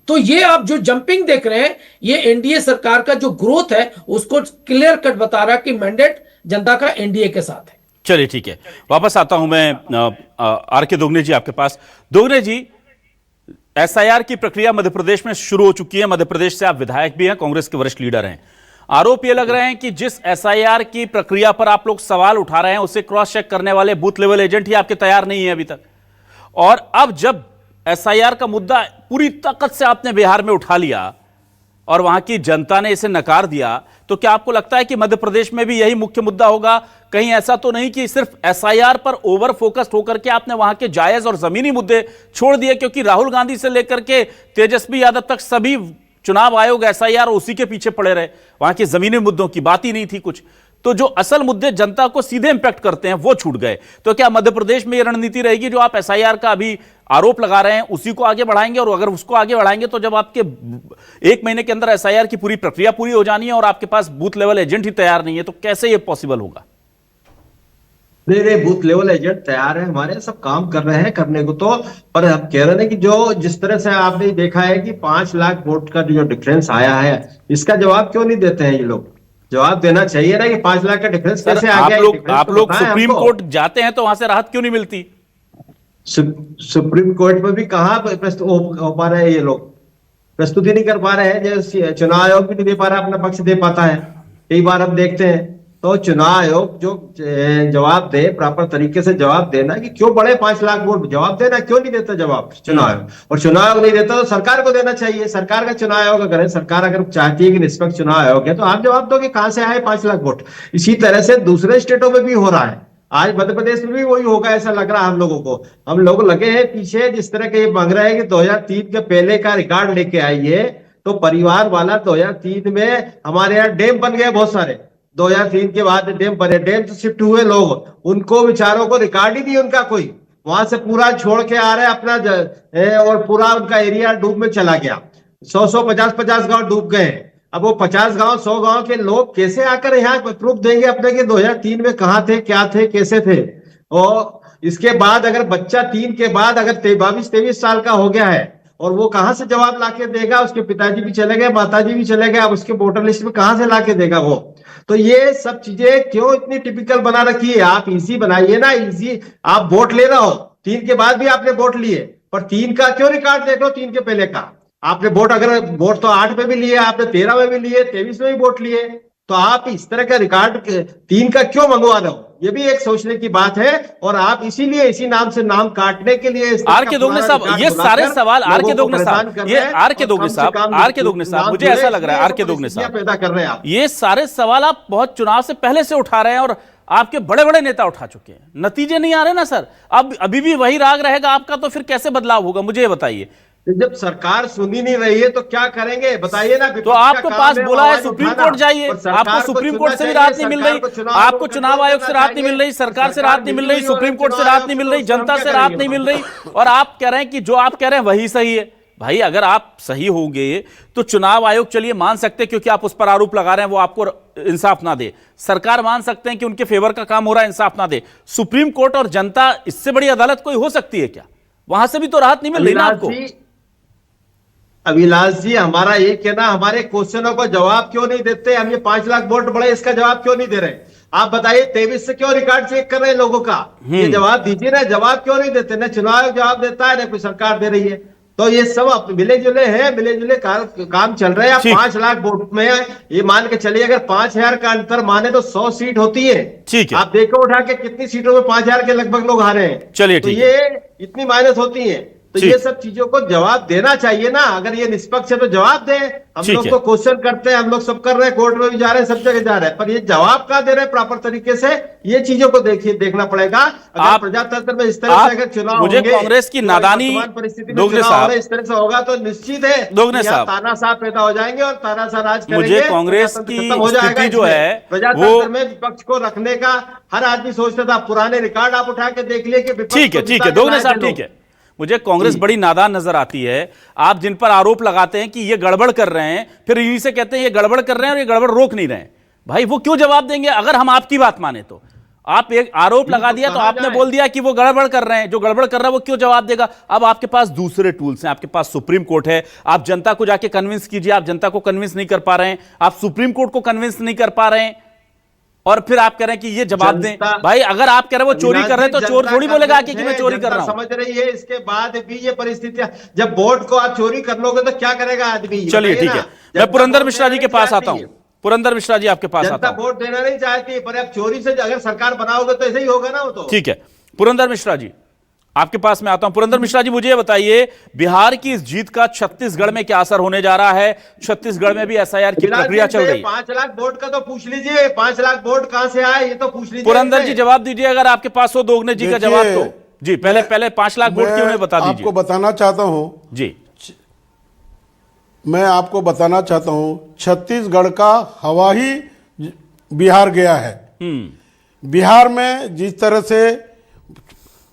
तो ये आप जो जंपिंग देख रहे हैं, ये एनडीए सरकार का जो ग्रोथ है उसको क्लियर कट बता रहा है कि मैंडेट जनता का एनडीए के साथ है। चलिए ठीक है, वापस आता हूं मैं आर के दोगने जी आपके पास। दोगने जी, एसआईआर की प्रक्रिया मध्य प्रदेश में शुरू हो चुकी है। मध्य प्रदेश से आप विधायक भी हैं, कांग्रेस के वरिष्ठ लीडर हैं। आरोप ये लग रहे हैं कि जिस एसआईआर की प्रक्रिया पर आप लोग सवाल उठा रहे हैं उसे क्रॉस चेक करने वाले बूथ लेवल एजेंट ही आपके तैयार नहीं है अभी तक। और अब जब एसआईआर का मुद्दा पूरी ताकत से आपने बिहार में उठा लिया और वहां की जनता ने इसे नकार दिया, तो क्या आपको लगता है कि मध्य प्रदेश में भी यही मुख्य मुद्दा होगा? कहीं ऐसा तो नहीं कि सिर्फ एसआईआर पर ओवर फोकस्ड होकर के आपने वहां के जायज और जमीनी मुद्दे छोड़ दिए? क्योंकि राहुल गांधी से लेकर के तेजस्वी यादव तक सभी चुनाव आयोग एसआईआर उसी के पीछे पड़े रहे, वहां के जमीनी मुद्दों की बात ही नहीं थी कुछ। तो जो असल मुद्दे जनता को सीधे इंपैक्ट करते हैं वो छूट गए। तो क्या मध्य प्रदेश में ये रणनीति रहेगी जो आप एसआईआर का अभी आरोप लगा रहे हैं उसी को आगे बढ़ाएंगे? और अगर उसको आगे बढ़ाएंगे तो जब आपके 1 महीने के अंदर एसआईआर की पूरी प्रक्रिया पूरी हो जानी है और आपके पास बूथ लेवल एजेंट ही तैयार नहीं है, तो कैसे ये पॉसिबल होगा? नहीं, बूथ लेवल एजेंट तैयार है, हमारे सब काम कर रहे हैं करने को तो। पर हम कह रहे हैं कि जो जिस तरह से आपने देखा है कि 5 लाख वोट का जो डिफरेंस आया है, इसका जवाब क्यों नहीं देते हैं ये लोग? जवाब देना चाहिए ना कि 5 लाख का डिफरेंस कैसे आ गया। आप लोग सुप्रीम कोर्ट जाते हैं तो वहां से राहत क्यों नहीं मिलती? सुप्रीम कोर्ट में भी कहाँ हो पा रहे हैं ये लोग, प्रस्तुति नहीं कर पा रहे हैं। जैसे चुनाव आयोग भी नहीं दे पा रहा, अपना पक्ष दे पाता है। कई बार हम देखते हैं तो चुनाव आयोग जो जवाब दे, प्रॉपर तरीके से जवाब देना कि क्यों बढ़े 5 लाख वोट, जवाब देना क्यों नहीं देता जवाब चुनाव आयोग। और चुनाव आयोग नहीं देता तो सरकार को देना चाहिए। सरकार का चुनाव आयोग अगर है, सरकार अगर चाहती है कि निष्पक्ष चुनाव आयोग है, तो आप जवाब दो कि कहां से आए 5 लाख वोट। इसी तरह से दूसरे स्टेटों में भी हो रहा है। आज मध्य प्रदेश में भी वही होगा ऐसा लग रहा है हम लोगों को। हम लोग लगे हैं पीछे, जिस तरह के ये मांग रहे हैं कि 2003 के पहले का रिकॉर्ड लेके आइए, तो परिवार वाला 2003 में हमारे यहाँ डैम बन गए बहुत सारे। 2003 के बाद डैम बने, डैम से शिफ्ट हुए लोग, उनको विचारों को रिकॉर्ड ही नहीं उनका कोई, वहां से पूरा छोड़ के आ रहे अपना और पूरा उनका एरिया डूब में चला गया। 100 50 गांव डूब गए। अब वो 50 गांव 100 गांव के लोग कैसे आकर यहाँ प्रूफ देंगे अपने कि 2003 में कहाँ थे, क्या थे, कैसे थे। और इसके बाद अगर बच्चा 3 के बाद अगर 22-23 साल का हो गया है, और वो कहां से जवाब लाके देगा? उसके पिताजी भी चले गए, माताजी भी चले गए, अब उसके वोटर लिस्ट में कहां से लाके देगा वो? तो ये सब चीजें क्यों इतनी टिपिकल बना रखी है? आप इजी बनाइए ना, इजी। आप वोट ले रहे हो, 3 के बाद भी आपने वोट लिए, पर 3 का क्यों रिकॉर्ड देख लो? 3 के पहले का आपने वोट, अगर वोट तो 8 में भी लिए, आपने 13 में भी लिए, 23 में भी वोट लिए, तो आप इस तरह का रिकॉर्ड 3 का क्यों मंगवा रहे हो? ये भी एक सोचने की बात है। और आप इसीलिए इसी नाम से नाम काटने के लिए आर के दोगने साहब, ये सारे सवाल आर के दोगने साहब, ये आर के दोगने साहब, मुझे ऐसा लग रहा है आर के दोगने साहब पैदा कर रहे हैं आप। ये सारे सवाल आप बहुत चुनाव से पहले से उठा रहे हैं और आपके बड़े बड़े नेता उठा चुके हैं, नतीजे नहीं आ रहे ना सर। अब अभी भी वही राग रहेगा आपका, तो फिर कैसे बदलाव होगा, मुझे ये बताइए। जब सरकार सुनी नहीं रही है तो क्या करेंगे बताइए ना। तो आपके पास बोला है सुप्रीम कोर्ट जाइए, आपको सुप्रीम कोर्ट से भी राहत नहीं मिल रही, आपको चुनाव आयोग से राहत नहीं मिल रही, सरकार से राहत नहीं मिल रही, सुप्रीम कोर्ट से राहत नहीं मिल रही, जनता से राहत नहीं मिल रही, और आप कह रहे हैं कि जो आप कह रहे हैं वही सही है। भाई अगर आप सही होंगे तो चुनाव आयोग चलिए मान सकते हैं, क्योंकि आप उस पर आरोप लगा रहे हैं वो आपको इंसाफ ना दे। सरकार मान सकते हैं कि उनके फेवर का काम हो रहा है, इंसाफ ना दे। सुप्रीम कोर्ट और जनता, इससे बड़ी अदालत कोई हो सकती है क्या? वहां से भी तो राहत नहीं मिल रही ना आपको। अविनाश जी, हमारा ये कहना, हमारे क्वेश्चनों को जवाब क्यों नहीं देते? हम ये 5 लाख वोट बढ़े, इसका जवाब क्यों नहीं दे रहे? आप बताइए 23 से क्यों रिकॉर्ड चेक कर रहे हैं लोगों का? ये जवाब दीजिए ना, जवाब क्यों नहीं देते? ना चुनाव जवाब देता है, ना कोई सरकार दे रही है। तो ये सब मिले जुले हैं, मिले जुले काम चल रहे हैं। 5 लाख वोट में ये मान के चलिए, अगर 5000 का अंतर माने तो 100 सीट होती है। ठीक है, आप देखो उठा के कितनी सीटों में 5000 के लगभग लोग हारे हैं। चलिए, तो ये इतनी माइनस होती है। तो ये सब चीजों को जवाब देना चाहिए ना। अगर ये निष्पक्ष है तो जवाब दें। हम लोग तो क्वेश्चन करते हैं, हम लोग सब कर रहे हैं, कोर्ट में भी जा रहे हैं, सब जगह जा रहे हैं, पर ये जवाब कहाँ दे रहे हैं प्रॉपर तरीके से? ये चीजों को देखना पड़ेगा। अगर प्रजातंत्र में इस तरह से अगर चुनाव मुझे कांग्रेस की नादानी परिस्थिति में चुनाव इस तरह से होगा तो निश्चित है तानाशाह पैदा हो जाएंगे और तानाशाह राज करेंगे। मुझे कांग्रेस की स्थिति जो है प्रजातंत्र में विपक्ष को रखने का हर आदमी सोचता था। पुराने रिकॉर्ड आप उठा के देख लिए कि ठीक है दोगने साहब, ठीक है। मुझे कांग्रेस बड़ी नादान नजर आती है। आप जिन पर आरोप लगाते हैं कि ये गड़बड़ कर रहे हैं, फिर इन्हीं से कहते हैं ये गड़बड़ कर रहे हैं और ये गड़बड़ रोक नहीं रहे हैं। भाई वो क्यों जवाब देंगे अगर हम आपकी बात माने तो? आप एक आरोप लगा दिया तो आपने बोल दिया कि वो गड़बड़ कर रहे हैं, जो गड़बड़ कर रहा है वो क्यों जवाब देगा? अब आपके पास दूसरे टूल्स हैं, आपके पास सुप्रीम कोर्ट है। आप जनता को जाके कन्विंस कीजिए, आप जनता को कन्विंस नहीं कर पा रहे हैं, आप सुप्रीम कोर्ट को कन्विंस नहीं कर पा रहे हैं, और फिर आप कह रहे हैं कि ये जवाब दें। भाई अगर आप कह रहे हैं वो चोरी कर रहे हैं तो चोर थोड़ी बोलेगा कि मैं चोरी कर रहा हूं। समझ रही है। इसके बाद भी ये परिस्थितियां, जब वोट को आप चोरी कर लोगे तो क्या करेगा आदमी? चलिए ठीक है, मैं पुरंदर मिश्रा जी के पास आता हूं। पुरंदर मिश्रा जी आपके पास आता हूं। वोट देना नहीं चाहती, पर आप चोरी से अगर सरकार बनाओगे तो ऐसे ही होगा ना वो तो। ठीक है, पुरंदर मिश्रा जी आपके पास में आता हूं। पुरंदर मिश्रा जी, मुझे बताइए बिहार की इस जीत का छत्तीसगढ़ में क्या असर होने जा रहा है? छत्तीसगढ़ में भी एसआईआर की प्रक्रिया चल रही है। 5 लाख वोट का तो पूछ लीजिए, 5 लाख वोट कहां से आए ये तो पूछ लीजिए। पुरंदर जी जवाब दीजिए अगर आपके पास हो दोगने जी का जवाब तो। जी पहले 5 लाख वोट क्यों नहीं बता दीजिए। आपको बताना चाहता हूं जी, मैं आपको बताना चाहता हूं, छत्तीसगढ़ का हवा ही बिहार गया है। बिहार में जिस तरह से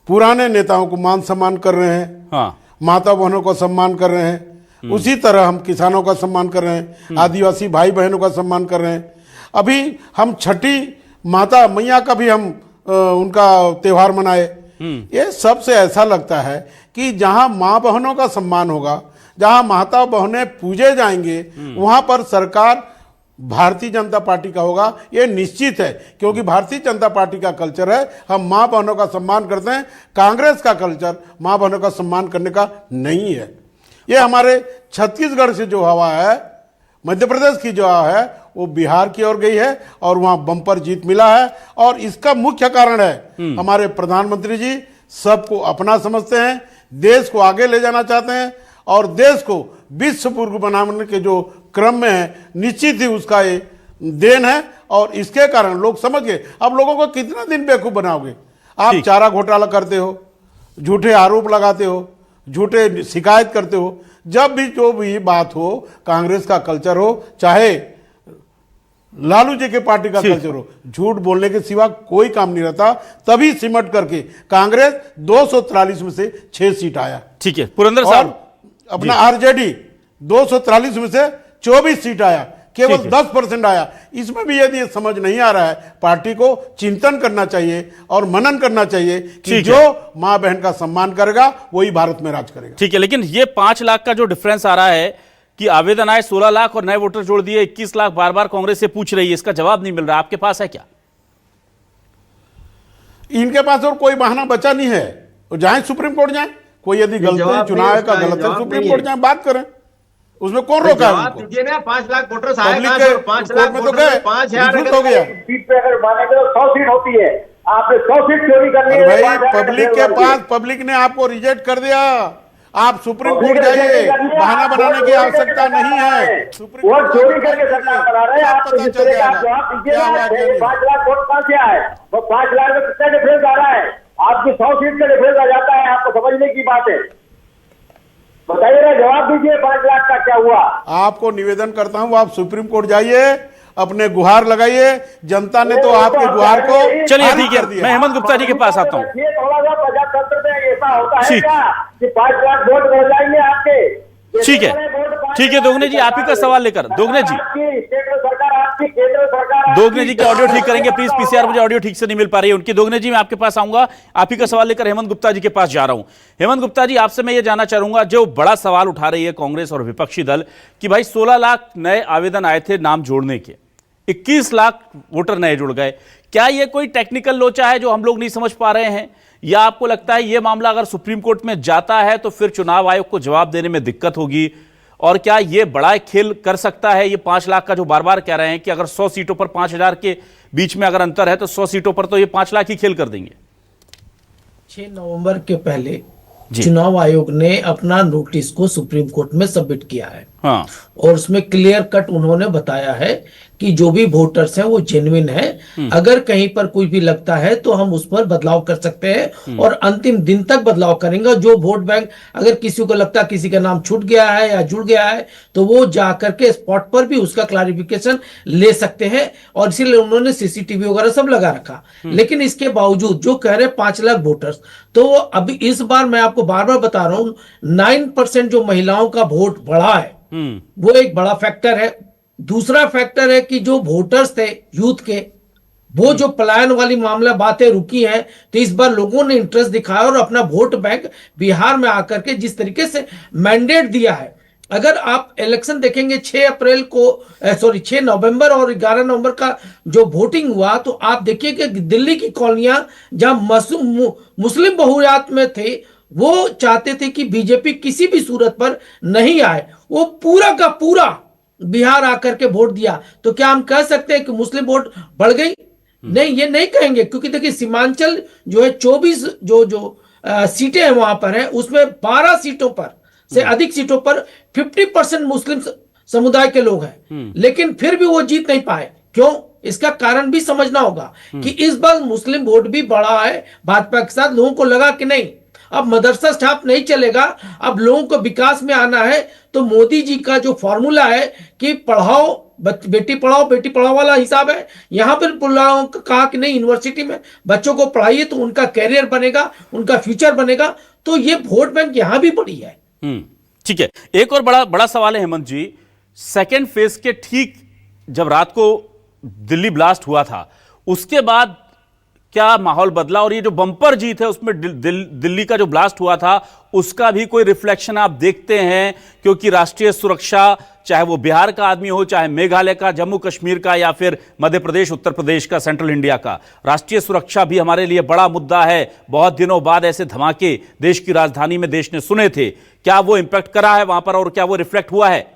पुराने नेताओं को मान सम्मान कर रहे हैं, माता बहनों को सम्मान कर रहे हैं, उसी तरह हम किसानों का सम्मान कर रहे हैं, आदिवासी भाई बहनों का सम्मान कर रहे हैं। अभी हम छठी माता मैया का भी हम उनका त्योहार मनाए। ये सबसे ऐसा लगता है कि जहां माँ बहनों का सम्मान होगा, जहां माता बहनें पूजे जाएंगे, वहां पर सरकार भारतीय जनता पार्टी का होगा, ये निश्चित है। क्योंकि भारतीय जनता पार्टी का कल्चर है हम माँ बहनों का सम्मान करते हैं। कांग्रेस का कल्चर माँ बहनों का सम्मान करने का नहीं है। ये हमारे छत्तीसगढ़ से जो हवा है, मध्य प्रदेश की जो हवा है, वो बिहार की ओर गई है और वहां बम्पर जीत मिला है। और इसका मुख्य कारण है हमारे प्रधानमंत्री जी सबको अपना समझते हैं, देश को आगे ले जाना चाहते हैं और देश को विश्व गुरु बनाने के जो क्रम में है, निश्चित ही उसका ये देन है। और इसके कारण लोग समझ गए। अब लोगों को कितना दिन बेवकूफ बनाओगे? आप चारा घोटाला करते हो, झूठे आरोप लगाते हो, झूठे शिकायत करते हो। जब भी जो भी बात हो, कांग्रेस का कल्चर हो, चाहे लालू जी के पार्टी का कल्चर हो, झूठ बोलने के सिवा कोई काम नहीं रहता। तभी सिमट करके कांग्रेस 243 में से 6 सीट आया। ठीक है पुरंदर साहब, अपना आरजेडी 243 में से 24 सीट आया, केवल 10% आया। इसमें भी यदि समझ नहीं आ रहा है, पार्टी को चिंतन करना चाहिए और मनन करना चाहिए कि जो मां बहन का सम्मान करेगा वही भारत में राज करेगा। ठीक है, लेकिन ये 5 लाख का जो डिफरेंस आ रहा है कि आवेदन आए 16 लाख और नए वोटर जोड़ दिए 21 लाख, बार बार कांग्रेस से पूछ रही है, इसका जवाब नहीं मिल रहा, आपके पास है क्या? इनके पास और कोई बहाना बचा नहीं है। वो जाए सुप्रीम कोर्ट जाए, कोई यदि गलत है, चुनाव का गलत है, सुप्रीम कोर्ट जाए बात करें, उसमें कौन रोका है उनको? दीजिए ना, 5 लाख वोटर्स आए, 5 लाख में तो गए, 5,000 हो गया। सीट पे अगर मानेंगे तो 100 सीट होती है, आपने 100 सीट चोरी कर ली है। भाई पब्लिक के पास, पब्लिक ने आपको रिजेक्ट कर दिया। आप सुप्रीम कोर्ट जाइए, बहाना बनाने की आवश्यकता नहीं है। वो चोरी करके सरकार बना रहे हैं। आप जवाब दीजिए ना, 5 लाख वोट कहां से आए? वो 5 लाख में कितना डिफरेंस आ रहा है? आपकी 100 सीट का डिफरेंस आ जाता है, आपको समझने की बात है। बताइए ना, जवाब दीजिए, 5 लाख का क्या हुआ? आपको निवेदन करता हूं, आप सुप्रीम कोर्ट जाइए, अपने गुहार लगाइए। जनता ने तो आपके गुहार को चलिए ठीक है, मैं हेमंत गुप्ता जी के पास आता हूं। थोड़ा सा प्रजातंत्र में ऐसा होता है क्या कि 5 लाख वोट मिल जाएंगे आपके? ठीक है, ठीक है दोगने जी, आप ही का सवाल लेकर, दोगने जी, केंद्र सरकार आपकी, केंद्र सरकार दोगने जी की ऑडियो ठीक करेंगे प्लीज। पीसीआर मुझे ऑडियो ठीक से नहीं मिल पा रही है उनकी। दोगने जी मैं आपके पास आऊंगा, आप ही का सवाल लेकर हेमंत गुप्ता जी के पास जा रहा हूं। हेमंत गुप्ता जी, आपसे मैं ये जानना चाहूंगा, जो बड़ा सवाल उठा रही है कांग्रेस और विपक्षी दल कि भाई 16 लाख नए आवेदन आए थे नाम जोड़ने के, 21 लाख वोटर नए जुड़ गए, क्या ये कोई टेक्निकल लोचा है जो हम लोग नहीं समझ पा रहे हैं, या आपको लगता है ये मामला अगर सुप्रीम कोर्ट में जाता है तो फिर चुनाव आयोग को जवाब देने में दिक्कत होगी? और क्या ये बड़ा खेल कर सकता है ये 5 लाख का, जो बार बार कह रहे हैं कि अगर 100 सीटों पर 5,000 के बीच में अगर अंतर है तो 100 सीटों पर तो ये 5 लाख ही खेल कर देंगे? 6 नवंबर के पहले चुनाव आयोग ने अपना नोटिस को सुप्रीम कोर्ट में सबमिट किया है। हाँ। और उसमें क्लियर कट उन्होंने बताया है कि जो भी वोटर्स हैं वो जेन्युइन है। अगर कहीं पर कोई भी लगता है तो हम उस पर बदलाव कर सकते हैं और अंतिम दिन तक बदलाव करेंगे। जो वोट बैंक, अगर किसी को लगता है किसी का नाम छूट गया है या जुड़ गया है तो वो जाकर के स्पॉट पर भी उसका क्लैरिफिकेशन ले सकते हैं। और इसीलिए उन्होंने सीसीटीवी वगैरह सब लगा रखा। लेकिन इसके बावजूद जो कह रहे 5 लाख वोटर्स, तो अभी इस बार मैं आपको बार बार बता रहा हूं 9% जो महिलाओं का वोट बढ़ा है वो एक बड़ा फैक्टर है। दूसरा फैक्टर है कि जो वोटर्स थे यूथ के, वो जो पलायन वाली मामला बातें रुकी हैं, तो इस बार लोगों ने इंटरेस्ट दिखाया और अपना वोट बैंक बिहार में आकर के जिस तरीके से मैंडेट दिया है। अगर आप इलेक्शन देखेंगे 6 नवंबर और 11 नवंबर का जो वोटिंग हुआ, तो आप देखिए कि दिल्ली की कॉलोनियां जहां मुस्लिम बहुयात में थे, वो चाहते थे कि बीजेपी किसी भी सूरत पर नहीं आए। वो पूरा का पूरा बिहार आकर के वोट दिया। तो क्या हम कह सकते हैं कि मुस्लिम वोट बढ़ गई? नहीं, ये नहीं कहेंगे, क्योंकि देखिए सीमांचल जो है 24 जो सीटें हैं वहां पर है, उसमें 12 सीटों पर से अधिक सीटों पर 50% मुस्लिम समुदाय के लोग हैं। लेकिन फिर भी वो जीत नहीं पाए। क्यों? इसका कारण भी समझना होगा कि इस बार मुस्लिम वोट भी बढ़ा है भाजपा के साथ। लोगों को लगा कि नहीं, अब मदरसा स्टाफ नहीं चलेगा, अब लोगों को विकास में आना है। तो मोदी जी का जो फॉर्मूला है कि पढ़ाओ, बेटी पढ़ाओ वाला हिसाब है। यहां पर लोगों को कहा कि नहीं, यूनिवर्सिटी में बच्चों को पढ़ाइए तो उनका कैरियर बनेगा, उनका फ्यूचर बनेगा। तो ये वोट बैंक यहां भी बढ़ी है। ठीक है, एक और बड़ा सवाल है हेमंत जी, सेकेंड फेज के ठीक जब रात को दिल्ली ब्लास्ट हुआ था, उसके बाद क्या माहौल बदला? और ये जो बम्पर जीत है उसमें दिल्ली का जो ब्लास्ट हुआ था उसका भी कोई रिफ्लेक्शन आप देखते हैं? क्योंकि राष्ट्रीय सुरक्षा, चाहे वो बिहार का आदमी हो, चाहे मेघालय का, जम्मू कश्मीर का, या फिर मध्य प्रदेश, उत्तर प्रदेश का, सेंट्रल इंडिया का, राष्ट्रीय सुरक्षा भी हमारे लिए बड़ा मुद्दा है। बहुत दिनों बाद ऐसे धमाके देश की राजधानी में देश ने सुने थे। क्या वो इंपैक्ट करा है वहां पर और क्या वो रिफ्लेक्ट हुआ है?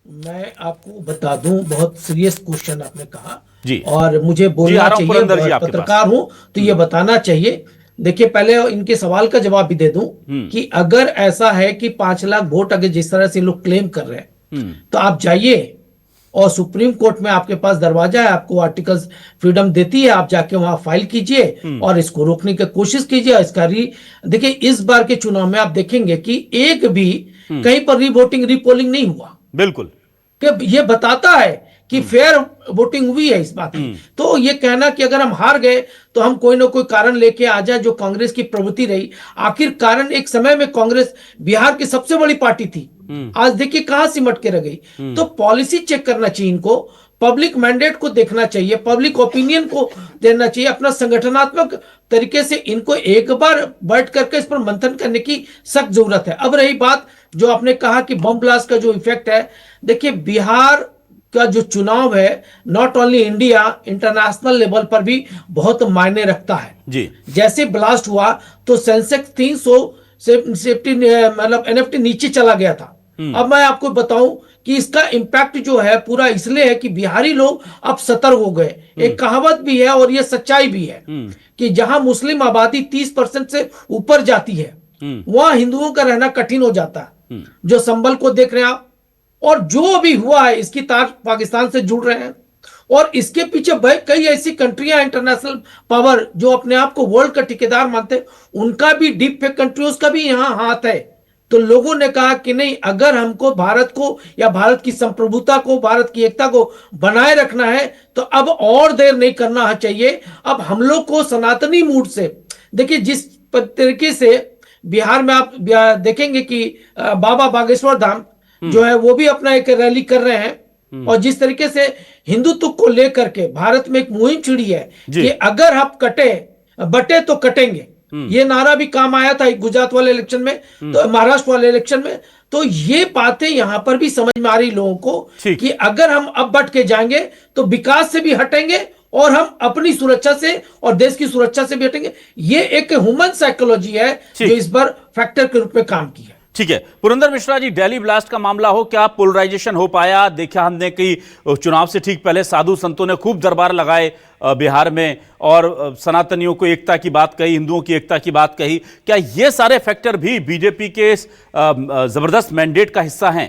मैं आपको बता दूं, बहुत सीरियस क्वेश्चन आपने कहा जी, और मुझे बोलना चाहिए, पत्रकार हूं तो ये बताना चाहिए। देखिए, पहले इनके सवाल का जवाब भी दे दूं कि अगर ऐसा है कि 5 लाख वोट अगर जिस तरह से लोग क्लेम कर रहे हैं तो आप जाइए और सुप्रीम कोर्ट में आपके पास दरवाजा है, आपको आर्टिकल्स फ्रीडम देती है, आप जाके वहां फाइल कीजिए और इसको रोकने की कोशिश कीजिए। इसका देखिए, इस बार के चुनाव में आप देखेंगे कि एक भी कहीं पर रीवोटिंग रीपोलिंग नहीं हुआ। बिल्कुल, ये बताता है कि फेयर वोटिंग हुई है इस बात की। तो ये कहना कि अगर हम हार गए तो हम कोई ना कोई कारण लेके आ जाए, जो कांग्रेस की प्रवृत्ति रही। आखिर कारण, एक समय में कांग्रेस बिहार की सबसे बड़ी पार्टी थी, आज देखिए कहां सिमट के रह गई। तो पॉलिसी चेक करना चाहिए इनको, पब्लिक मैंडेट को देखना चाहिए, पब्लिक ओपिनियन को देना चाहिए, अपना संगठनात्मक तरीके से इनको एक बार बैठ करके इस पर मंथन करने की सख्त जरूरत है। अब रही बात जो आपने कहा कि बम ब्लास्ट का जो इफेक्ट है, देखिए बिहार का जो चुनाव है not only India, international level पर भी बहुत मायने रखता है जी। जैसे ब्लास्ट हुआ तो सेंसेक्स 300 सेफ्टी मतलब एनएफटी नीचे चला गया था। अब मैं आपको बताऊं कि इसका इम्पैक्ट जो है पूरा इसलिए है कि बिहारी लोग अब सतर्क हो गए। एक कहावत भी है और यह सच्चाई भी है कि जहां मुस्लिम आबादी 30% से ऊपर जाती है वहां हिंदुओं का रहना कठिन हो जाता है। जो संभल को देख रहे हैं आप, और जो भी हुआ है इसकी तार पाकिस्तान से जुड़ रहे हैं और इसके पीछे कई ऐसी कंट्रियां, इंटरनेशनल पावर जो अपने आप को वर्ल्ड का ठेकेदार मानते हैं, उनका भी डीप फेक कंट्रीज का भी यहां हाथ है। तो लोगों ने कहा कि नहीं, अगर हमको भारत को या भारत की संप्रभुता को, भारत की एकता को बनाए रखना है तो अब और देर नहीं करना चाहिए। अब हम लोग को सनातनी मूड से, देखिए जिस तरीके से बिहार में आप देखेंगे कि बाबा बागेश्वर धाम जो है वो भी अपना एक रैली कर रहे हैं और जिस तरीके से हिंदुत्व को लेकर के भारत में एक मुहिम छिड़ी है कि अगर हम बटे तो कटेंगे, ये नारा भी काम आया था गुजरात वाले इलेक्शन में, तो महाराष्ट्र वाले इलेक्शन में। तो ये बातें यहां पर भी समझ में आ रही लोगों को कि अगर हम अब बट के जाएंगे तो विकास से भी हटेंगे और हम अपनी सुरक्षा से और देश की सुरक्षा से भी हटेंगे। ये एक ह्यूमन साइकोलॉजी है जो इस बार फैक्टर के रूप में काम की है। ठीक है, पुरंदर मिश्रा जी, दिल्ली ब्लास्ट का मामला हो, क्या पोलराइजेशन हो पाया? देखा हमने कि चुनाव से ठीक पहले साधु संतों ने खूब दरबार लगाए बिहार में और सनातनियों को एकता की बात कही, हिंदुओं की एकता की बात कही। क्या ये सारे फैक्टर भी बीजेपी के जबरदस्त मैंडेट का हिस्सा हैं?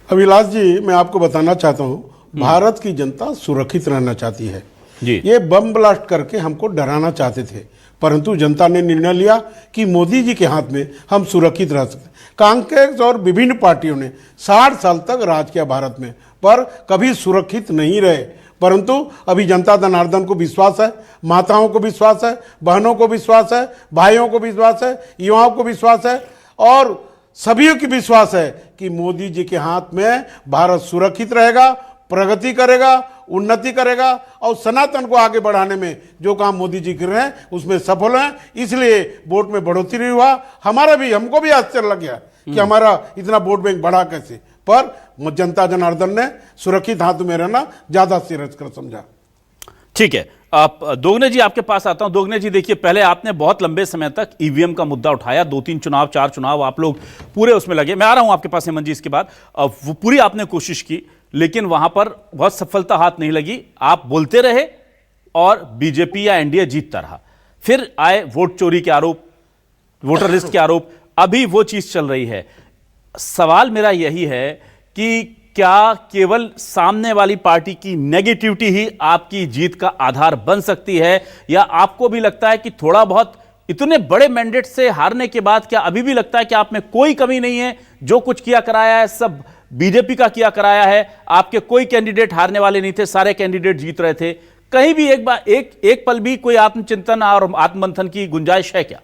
अभिलाष जी, मैं आपको बताना चाहता हूं, भारत की जनता सुरक्षित रहना चाहती है जी। ये बम ब्लास्ट करके हमको डराना चाहते थे, परंतु जनता ने निर्णय लिया कि मोदी जी के हाथ में हम सुरक्षित रह सकते। कांग्रेस और विभिन्न पार्टियों ने 60 साल तक राज किया भारत में, पर कभी सुरक्षित नहीं रहे। परंतु अभी जनता जनार्दन को विश्वास है, माताओं को विश्वास है, बहनों को विश्वास है, भाइयों को विश्वास है, युवाओं को विश्वास है और सभी की विश्वास है कि मोदी जी के हाथ में भारत सुरक्षित रहेगा, प्रगति करेगा, उन्नति करेगा और सनातन को आगे बढ़ाने में जो काम मोदी जी कर रहे हैं उसमें सफल हैं। इसलिए वोट में बढ़ोतरी हुआ। हमको भी आश्चर्य लग गया कि हमारा इतना वोट बैंक बढ़ा कैसे, पर जनता जनार्दन ने सुरक्षित हाथ में रहना ज्यादा सीरियस कर समझा। ठीक है, आप दोगने जी आपके पास आता हूं। दोगने जी, देखिए, पहले आपने बहुत लंबे समय तक ईवीएम का मुद्दा उठाया, 2-3 चुनाव, 4 चुनाव आप लोग पूरे उसमें लगे। मैं आ रहा हूं आपके पास हेमंत जी इसके बाद। वो पूरी आपने कोशिश की लेकिन वहां पर बहुत सफलता हाथ नहीं लगी। आप बोलते रहे और बीजेपी या एनडीए जीतता रहा। फिर आए वोट चोरी के आरोप, वोटर लिस्ट के आरोप, अभी वो चीज चल रही है। सवाल मेरा यही है कि क्या केवल सामने वाली पार्टी की नेगेटिविटी ही आपकी जीत का आधार बन सकती है, या आपको भी लगता है कि थोड़ा बहुत इतने बड़े मैंडेट से हारने के बाद क्या अभी भी लगता है कि आप में कोई कमी नहीं है? जो कुछ किया कराया है सब बीजेपी का किया कराया है, आपके कोई कैंडिडेट हारने वाले नहीं थे, सारे कैंडिडेट जीत रहे थे। कहीं भी एक पल भी कोई आत्मचिंतन और आत्ममंथन की गुंजाइश है क्या?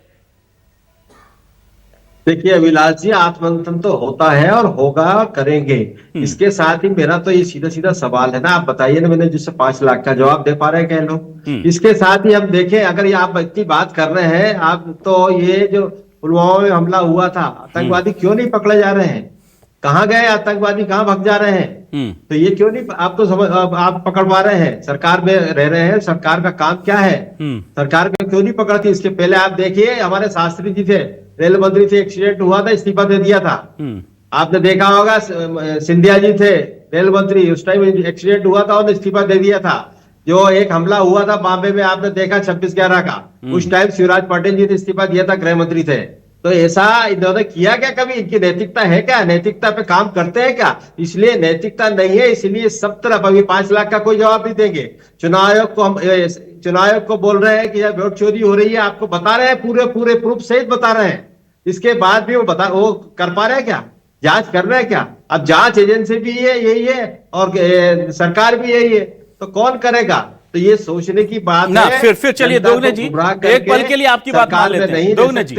देखिए अभिलाष जी, आत्ममंथन तो होता है और होगा और करेंगे। इसके साथ ही मेरा तो ये सीधा सीधा सवाल है ना, आप बताइए ना, मैंने जिससे 5 लाख का जवाब दे पा रहे हैं क्या लोग? इसके साथ ही हम देखें, अगर ये आप इतनी बात कर रहे हैं आप, तो ये जो पुलवामा में हमला हुआ था, आतंकवादी क्यों नहीं पकड़े जा रहे हैं? कहाँ गए आतंकवादी, कहाँ भाग जा रहे हैं? तो ये क्यों नहीं आप तो समझ आप पकड़ पा रहे हैं? सरकार में रह रहे हैं, सरकार का काम क्या है? सरकार को क्यों नहीं पकड़ती? इसके पहले आप देखिए, हमारे शास्त्री जी थे, रेल मंत्री थे, एक्सीडेंट हुआ था, इस्तीफा दे दिया था। आपने देखा होगा, सिंधिया जी थे रेल मंत्री, उस टाइम एक्सीडेंट हुआ था और इस्तीफा दे दिया था। जो एक हमला हुआ था बॉम्बे में, आपने देखा 26/11 का, उस टाइम शिवराज पाटिल जी ने इस्तीफा दिया था, गृह मंत्री थे। तो ऐसा इन्होंने किया क्या कभी? इनकी नैतिकता है क्या? नैतिकता पे काम करते हैं क्या? इसलिए नैतिकता नहीं है, इसलिए सब तरफ अभी 5 लाख का कोई जवाब नहीं देंगे। चुनाव आयोग को हम चुनाव आयोग को बोल रहे हैं कि यह वोट चोरी हो रही है, आपको बता रहे हैं, पूरे पूरे प्रूफ सहित बता रहे हैं। इसके बाद भी वो कर पा रहे हैं क्या? जांच कर रहे हैं क्या? अब जांच एजेंसी भी यही है और सरकार भी यही है, तो कौन करेगा? तो ये सोचने की बात ना, है। फिर चलिए दोगने जी, एक पल के लिए आपकी बात मान लेते हैं दोगने जी,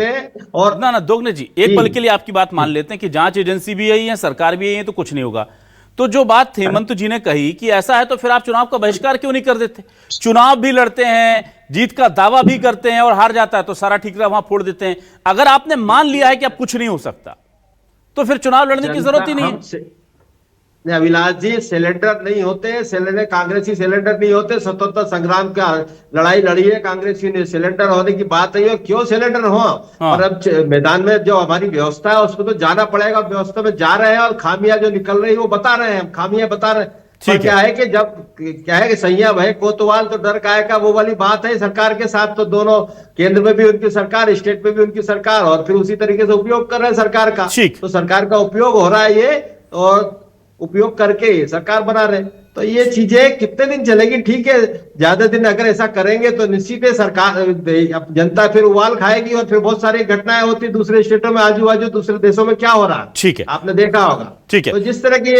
और ना दोगने जी, एक पल के लिए आपकी बात मान लेते हैं कि जांच एजेंसी भी यही है, सरकार भी यही है, तो कुछ नहीं होगा। तो जो बात हेमंत जी ने कही कि ऐसा है, तो फिर आप चुनाव का बहिष्कार क्यों नहीं कर देते? चुनाव भी लड़ते हैं, जीत का दावा भी करते हैं, और हार जाता है तो सारा ठीकरा वहां फोड़ देते हैं। अगर आपने मान लिया है कि अब कुछ नहीं हो सकता, तो फिर चुनाव लड़ने की जरूरत ही नहीं है। अभिलाष जी, सिलेंडर नहीं होते, सिलेंडर कांग्रेसी सिलेंडर नहीं होते। स्वतंत्रता संग्राम का लड़ाई लड़ी है कांग्रेसी ने, सिलेंडर होने की बात है, क्यों सिलेंडर हो? और अब मैदान में जो हमारी व्यवस्था है उसको तो जाना पड़ेगा, व्यवस्था में जा रहे हैं, और खामियां जो निकल रही है वो बता रहे हैं, खामियां बता रहे हैं। क्या है कि जब क्या है कि संयम है, कोतवाल तो डर काहे का, वो वाली बात है। सरकार के साथ तो दोनों, केंद्र में भी उनकी सरकार, स्टेट में भी उनकी सरकार, और फिर उसी तरीके से उपयोग कर रहे हैं सरकार का। तो सरकार का उपयोग हो रहा है ये, और उपयोग करके सरकार बना रहे। तो ये चीजें कितने दिन चलेगी? ठीक है, ज्यादा दिन अगर ऐसा करेंगे तो निश्चित है सरकार, जनता फिर उबाल खाएगी, और फिर बहुत सारी घटनाएं होती दूसरे स्टेटों में, आजू बाजू दूसरे देशों में क्या हो रहा है, ठीक है, आपने देखा होगा। ठीक है, तो जिस तरह की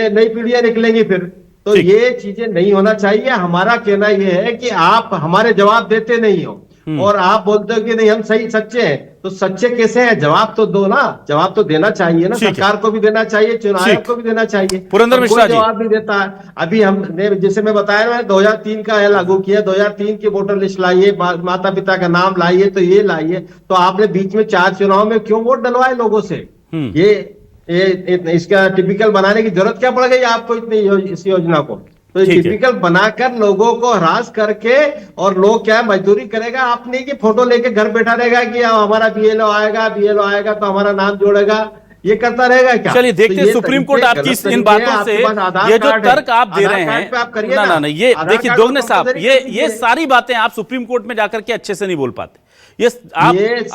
नई पीढ़ियां निकलेंगी फिर, तो ये चीजें नहीं होना चाहिए। हमारा कहना यह है कि आप हमारे जवाब देते नहीं हो, और आप बोलते हो कि नहीं हम सही सच्चे हैं, तो सच्चे कैसे हैं? जवाब तो दो ना, जवाब तो देना चाहिए ना, सरकार को भी देना चाहिए, चुनाव आयोग को भी देना चाहिए। पुरंदर मिश्रा जी जवाब नहीं देता है। अभी हमने, जैसे मैं बताया ना, 2003 का लागू किया, 2003 की वोटर लिस्ट लाइए, माता पिता का नाम लाइए, तो ये लाइए, तो आपने बीच में 4 चुनाव में क्यों वोट डलवाए लोगों से? ये इसका टिपिकल बनाने की जरूरत क्या पड़ गई आपको इतनी इस योजना को? तो टिपिकल बनाकर लोगों को हरास करके, और लोग क्या मजदूरी करेगा? आप नहीं कि फोटो लेके घर बैठा रहेगा कि हमारा बीएलओ आएगा तो हमारा नाम जोड़ेगा, ये करता रहेगा क्या? चलिए देखते हैं सुप्रीम कोर्ट आपकी इन बातों से, ये जो तर्क आप दे रहे हैं ना, ये देखिए दोगने साहब, ये सारी बातें आप सुप्रीम कोर्ट में जाकर के अच्छे से नहीं बोल पाते। ये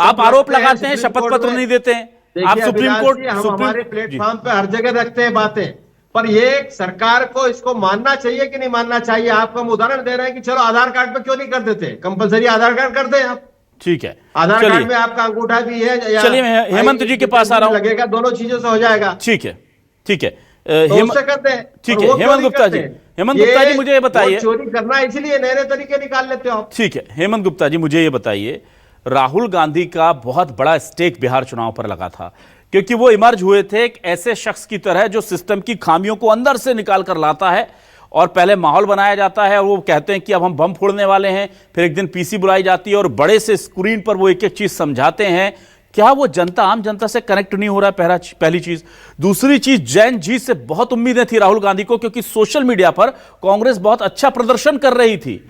आप आरोप लगाते हैं, शपथ पत्र नहीं देते हैं, आप सुप्रीम कोर्ट, हमारे प्लेटफॉर्म पे हर जगह रखते हैं बातें, पर ये सरकार को इसको मानना चाहिए कि नहीं मानना चाहिए? आपको हम उदाहरण दे रहे हैं कि चलो आधार कार्ड पे क्यों नहीं कर देते, कंपलसरी आधार कार्ड कर दें आप। ठीक है, आधार कार्ड में आपका अंगूठा भी है। चलिए मैं हेमंत जी के पास आ रहा हूं, लगेगा, दोनों चीजों से हो जाएगा। ठीक है, ठीक है, करते हैं। ठीक है, हेमंत गुप्ता जी मुझे ये बताइए, चोरी करना इसलिए नए नए तरीके निकाल लेते हो आप। ठीक है, हेमंत गुप्ता जी मुझे ये बताइए, राहुल गांधी का बहुत बड़ा स्टेक बिहार चुनाव पर लगा था, क्योंकि वो इमर्ज हुए थे एक ऐसे शख्स की तरह जो सिस्टम की खामियों को अंदर से निकाल कर लाता है, और पहले माहौल बनाया जाता है, और वो कहते हैं कि अब हम बम फोड़ने वाले हैं, फिर एक दिन पीसी बुलाई जाती है और बड़े से स्क्रीन पर वो एक एक चीज समझाते हैं। क्या वो जनता, आम जनता से कनेक्ट नहीं हो रहा है? पहली चीज। दूसरी चीज, जैन जी से बहुत उम्मीदें थी राहुल गांधी को, क्योंकि सोशल मीडिया पर कांग्रेस बहुत अच्छा प्रदर्शन कर रही थी,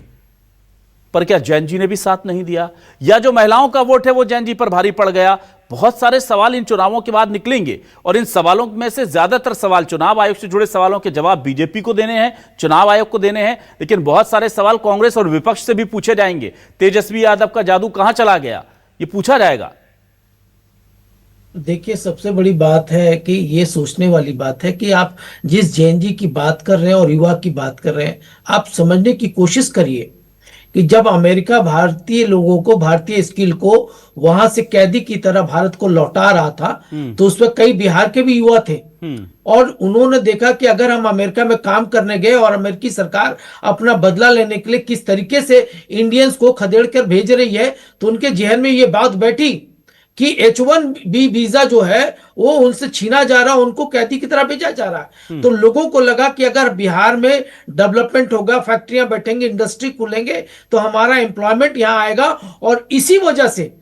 पर क्या जैन जी ने भी साथ नहीं दिया? या जो महिलाओं का वोट है वो जैन जी पर भारी पड़ गया? बहुत सारे सवाल इन चुनावों के बाद निकलेंगे, और इन सवालों में से ज्यादातर सवाल चुनाव आयोग से जुड़े सवालों के जवाब बीजेपी को देने हैं, चुनाव आयोग को देने हैं, लेकिन बहुत सारे सवाल कांग्रेस और विपक्ष से भी पूछे जाएंगे। तेजस्वी यादव का जादू कहां चला गया, ये पूछा जाएगा। देखिए, सबसे बड़ी बात है कि ये सोचने वाली बात है कि आप जिस जैन जी की बात कर रहे हैं और युवा की बात कर रहे हैं, आप समझने की कोशिश करिए कि जब अमेरिका भारतीय लोगों को, भारतीय स्किल को वहां से कैदी की तरह भारत को लौटा रहा था, तो उसमें कई बिहार के भी युवा थे, और उन्होंने देखा कि अगर हम अमेरिका में काम करने गए और अमेरिकी सरकार अपना बदला लेने के लिए किस तरीके से इंडियंस को खदेड़ कर भेज रही है, तो उनके जहन में ये बात बैठी कि H1B वीजा जो है वो उनसे छीना जा रहा है, उनको कैदी की तरह भेजा जा रहा है। तो लोगों को लगा कि अगर बिहार में डेवलपमेंट होगा, फैक्ट्रियां बैठेंगे, इंडस्ट्री खुलेंगे तो हमारा एम्प्लॉयमेंट यहाँ आएगा, और इसी वजह से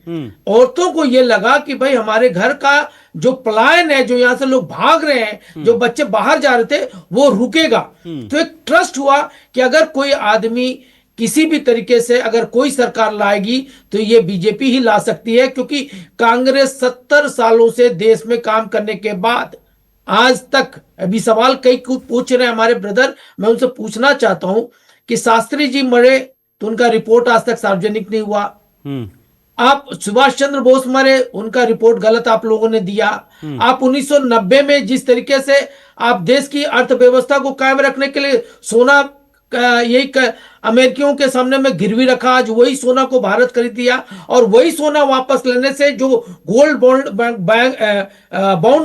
औरतों को ये लगा कि भाई हमारे घर का जो पलायन है, जो यहाँ से लोग भाग रहे हैं, जो बच्चे बाहर जा रहे थे, वो रुकेगा। तो एक ट्रस्ट हुआ कि अगर कोई आदमी किसी भी तरीके से अगर कोई सरकार लाएगी तो ये बीजेपी ही ला सकती है, क्योंकि कांग्रेस 70 सालों से देश में काम करने के बाद आज तक, अभी सवाल कई पूछ रहे हैं हमारे ब्रदर, मैं उनसे पूछना चाहता हूं कि शास्त्री जी मरे तो उनका रिपोर्ट आज तक सार्वजनिक नहीं हुआ। आप सुभाष चंद्र बोस मरे, उनका रिपोर्ट गलत आप लोगों ने दिया। आप 1990 में जिस तरीके से आप देश की अर्थव्यवस्था को कायम रखने के लिए सोना यही अमेरिकियों के सामने में गिरवी रखा, आज वही सोना को भारत खरीद लिया, और वही सोना वापस लेने से जो गोल्ड बॉन्ड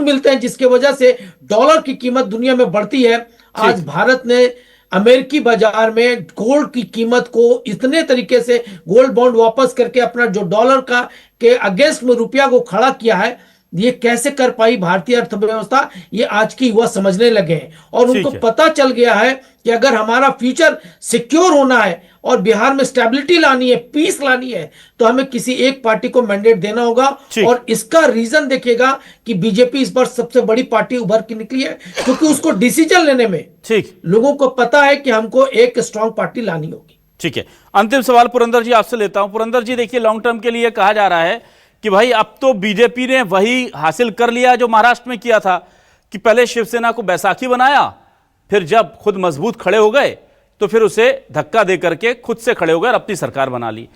मिलते हैं, जिसके वजह से डॉलर की कीमत दुनिया में बढ़ती है। आज भारत ने अमेरिकी बाजार में गोल्ड की कीमत को इतने तरीके से गोल्ड बॉन्ड वापस करके अपना जो डॉलर का के अगेंस्ट में रुपया को खड़ा किया है, ये कैसे कर पाई भारतीय अर्थव्यवस्था, ये आज की युवा समझने लगे हैं। और उनको पता चल गया है कि अगर हमारा फ्यूचर सिक्योर होना है और बिहार में स्टेबिलिटी लानी है, पीस लानी है, तो हमें किसी एक पार्टी को मैंडेट देना होगा। और इसका रीजन देखिएगा कि बीजेपी इस बार सबसे बड़ी पार्टी उभर के निकली है, क्योंकि उसको डिसीजन लेने में लोगों को पता है कि हमको एक स्ट्रांग पार्टी लानी होगी। ठीक है, अंतिम सवाल पुरंदर जी आपसे लेता हूं। पुरंदर जी, देखिए लॉन्ग टर्म के लिए कहा जा रहा है कि भाई अब तो बीजेपी ने वही हासिल कर लिया जो महाराष्ट्र में किया था, कि पहले शिवसेना को बैसाखी बनाया, फिर जब खुद मजबूत खड़े हो गए तो फिर उसे धक्का दे करके खुद से खड़े हो गए और अपनी सरकार बना ली।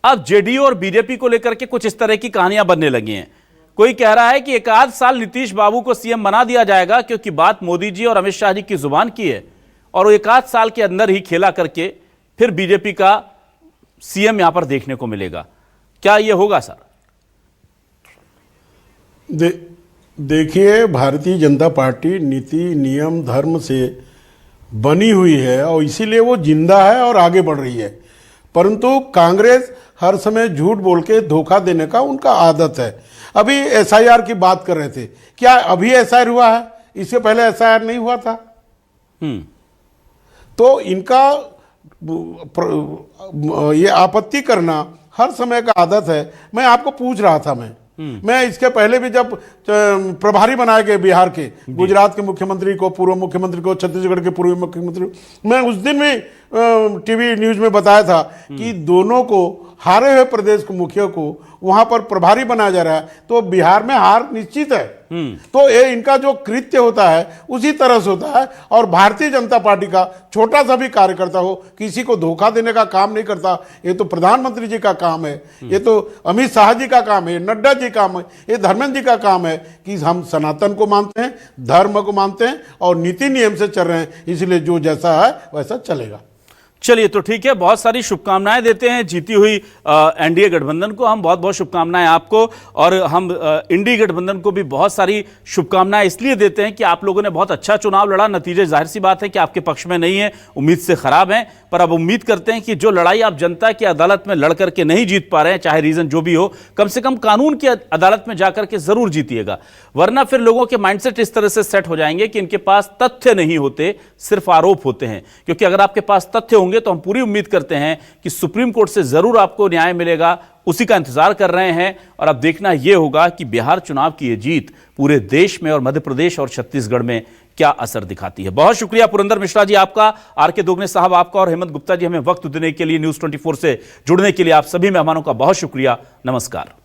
अब जेडीयू और बीजेपी को लेकर के कुछ इस तरह की कहानियां बनने लगी हैं। कोई कह रहा है कि एक आध साल नीतीश बाबू को सीएम बना दिया जाएगा, क्योंकि बात मोदी जी और अमित शाह जी की जुबान की है, और एक आध साल के अंदर ही खेला करके फिर बीजेपी का सीएम यहां पर देखने को मिलेगा। क्या यह होगा सर? देखिए, भारतीय जनता पार्टी नीति, नियम, धर्म से बनी हुई है और इसीलिए वो जिंदा है और आगे बढ़ रही है। परंतु कांग्रेस हर समय झूठ बोल के धोखा देने का उनका आदत है। अभी एसआईआर की बात कर रहे थे, क्या अभी एसआईआर हुआ है? इससे पहले एसआईआर नहीं हुआ था। तो इनका ये आपत्ति करना हर समय का आदत है। मैं आपको पूछ रहा था, मैं इसके पहले भी जब प्रभारी बनाए गए बिहार के, गुजरात के मुख्यमंत्री को, पूर्व मुख्यमंत्री को, छत्तीसगढ़ के पूर्व मुख्यमंत्री, मैं उस दिन में टीवी न्यूज में बताया था कि दोनों को, हारे हुए प्रदेश के मुखिया को वहां पर प्रभारी बनाया जा रहा है, तो बिहार में हार निश्चित है। तो ये इनका जो कृत्य होता है उसी तरह से होता है। और भारतीय जनता पार्टी का छोटा सा भी कार्यकर्ता हो, किसी को धोखा देने का काम नहीं करता। ये तो प्रधानमंत्री जी का काम है, ये तो अमित शाह जी का काम है, नड्डा जी का काम है, ये धर्मेंद्र जी का काम है कि हम सनातन को मानते हैं, धर्म को मानते हैं और नीति नियम से चल रहे हैं, इसलिए जो जैसा है वैसा चलेगा। चलिए, तो ठीक है, बहुत सारी शुभकामनाएं देते हैं जीती हुई एनडीए गठबंधन को। हम बहुत बहुत शुभकामनाएं आपको, और हम इंडी गठबंधन को भी बहुत सारी शुभकामनाएं इसलिए देते हैं कि आप लोगों ने बहुत अच्छा चुनाव लड़ा। नतीजे जाहिर सी बात है कि आपके पक्ष में नहीं है, उम्मीद से खराब हैं, पर अब उम्मीद करते हैं कि जो लड़ाई आप जनता की अदालत में लड़ करके नहीं जीत पा रहे हैं, चाहे रीजन जो भी हो, कम से कम कानून की अदालत में जाकर के जरूर जीतिएगा। वरना फिर लोगों के माइंडसेट इस तरह से सेट हो जाएंगे कि इनके पास तथ्य नहीं होते, सिर्फ आरोप होते हैं। क्योंकि अगर आपके पास तथ्य होंगे तो हम पूरी उम्मीद करते हैं कि सुप्रीम कोर्ट से जरूर आपको न्याय मिलेगा, उसी का इंतजार कर रहे हैं। और अब देखना यह होगा कि बिहार चुनाव की यह जीत पूरे देश में और मध्य प्रदेश और छत्तीसगढ़ में क्या असर दिखाती है। बहुत शुक्रिया पुरंदर मिश्रा जी आपका, आर.के. दोगने साहब आपका, और हेमंत गुप्ता जी हमें वक्त देने के लिए, न्यूज़ 24 से जुड़ने के लिए आप सभी मेहमानों का बहुत शुक्रिया। नमस्कार।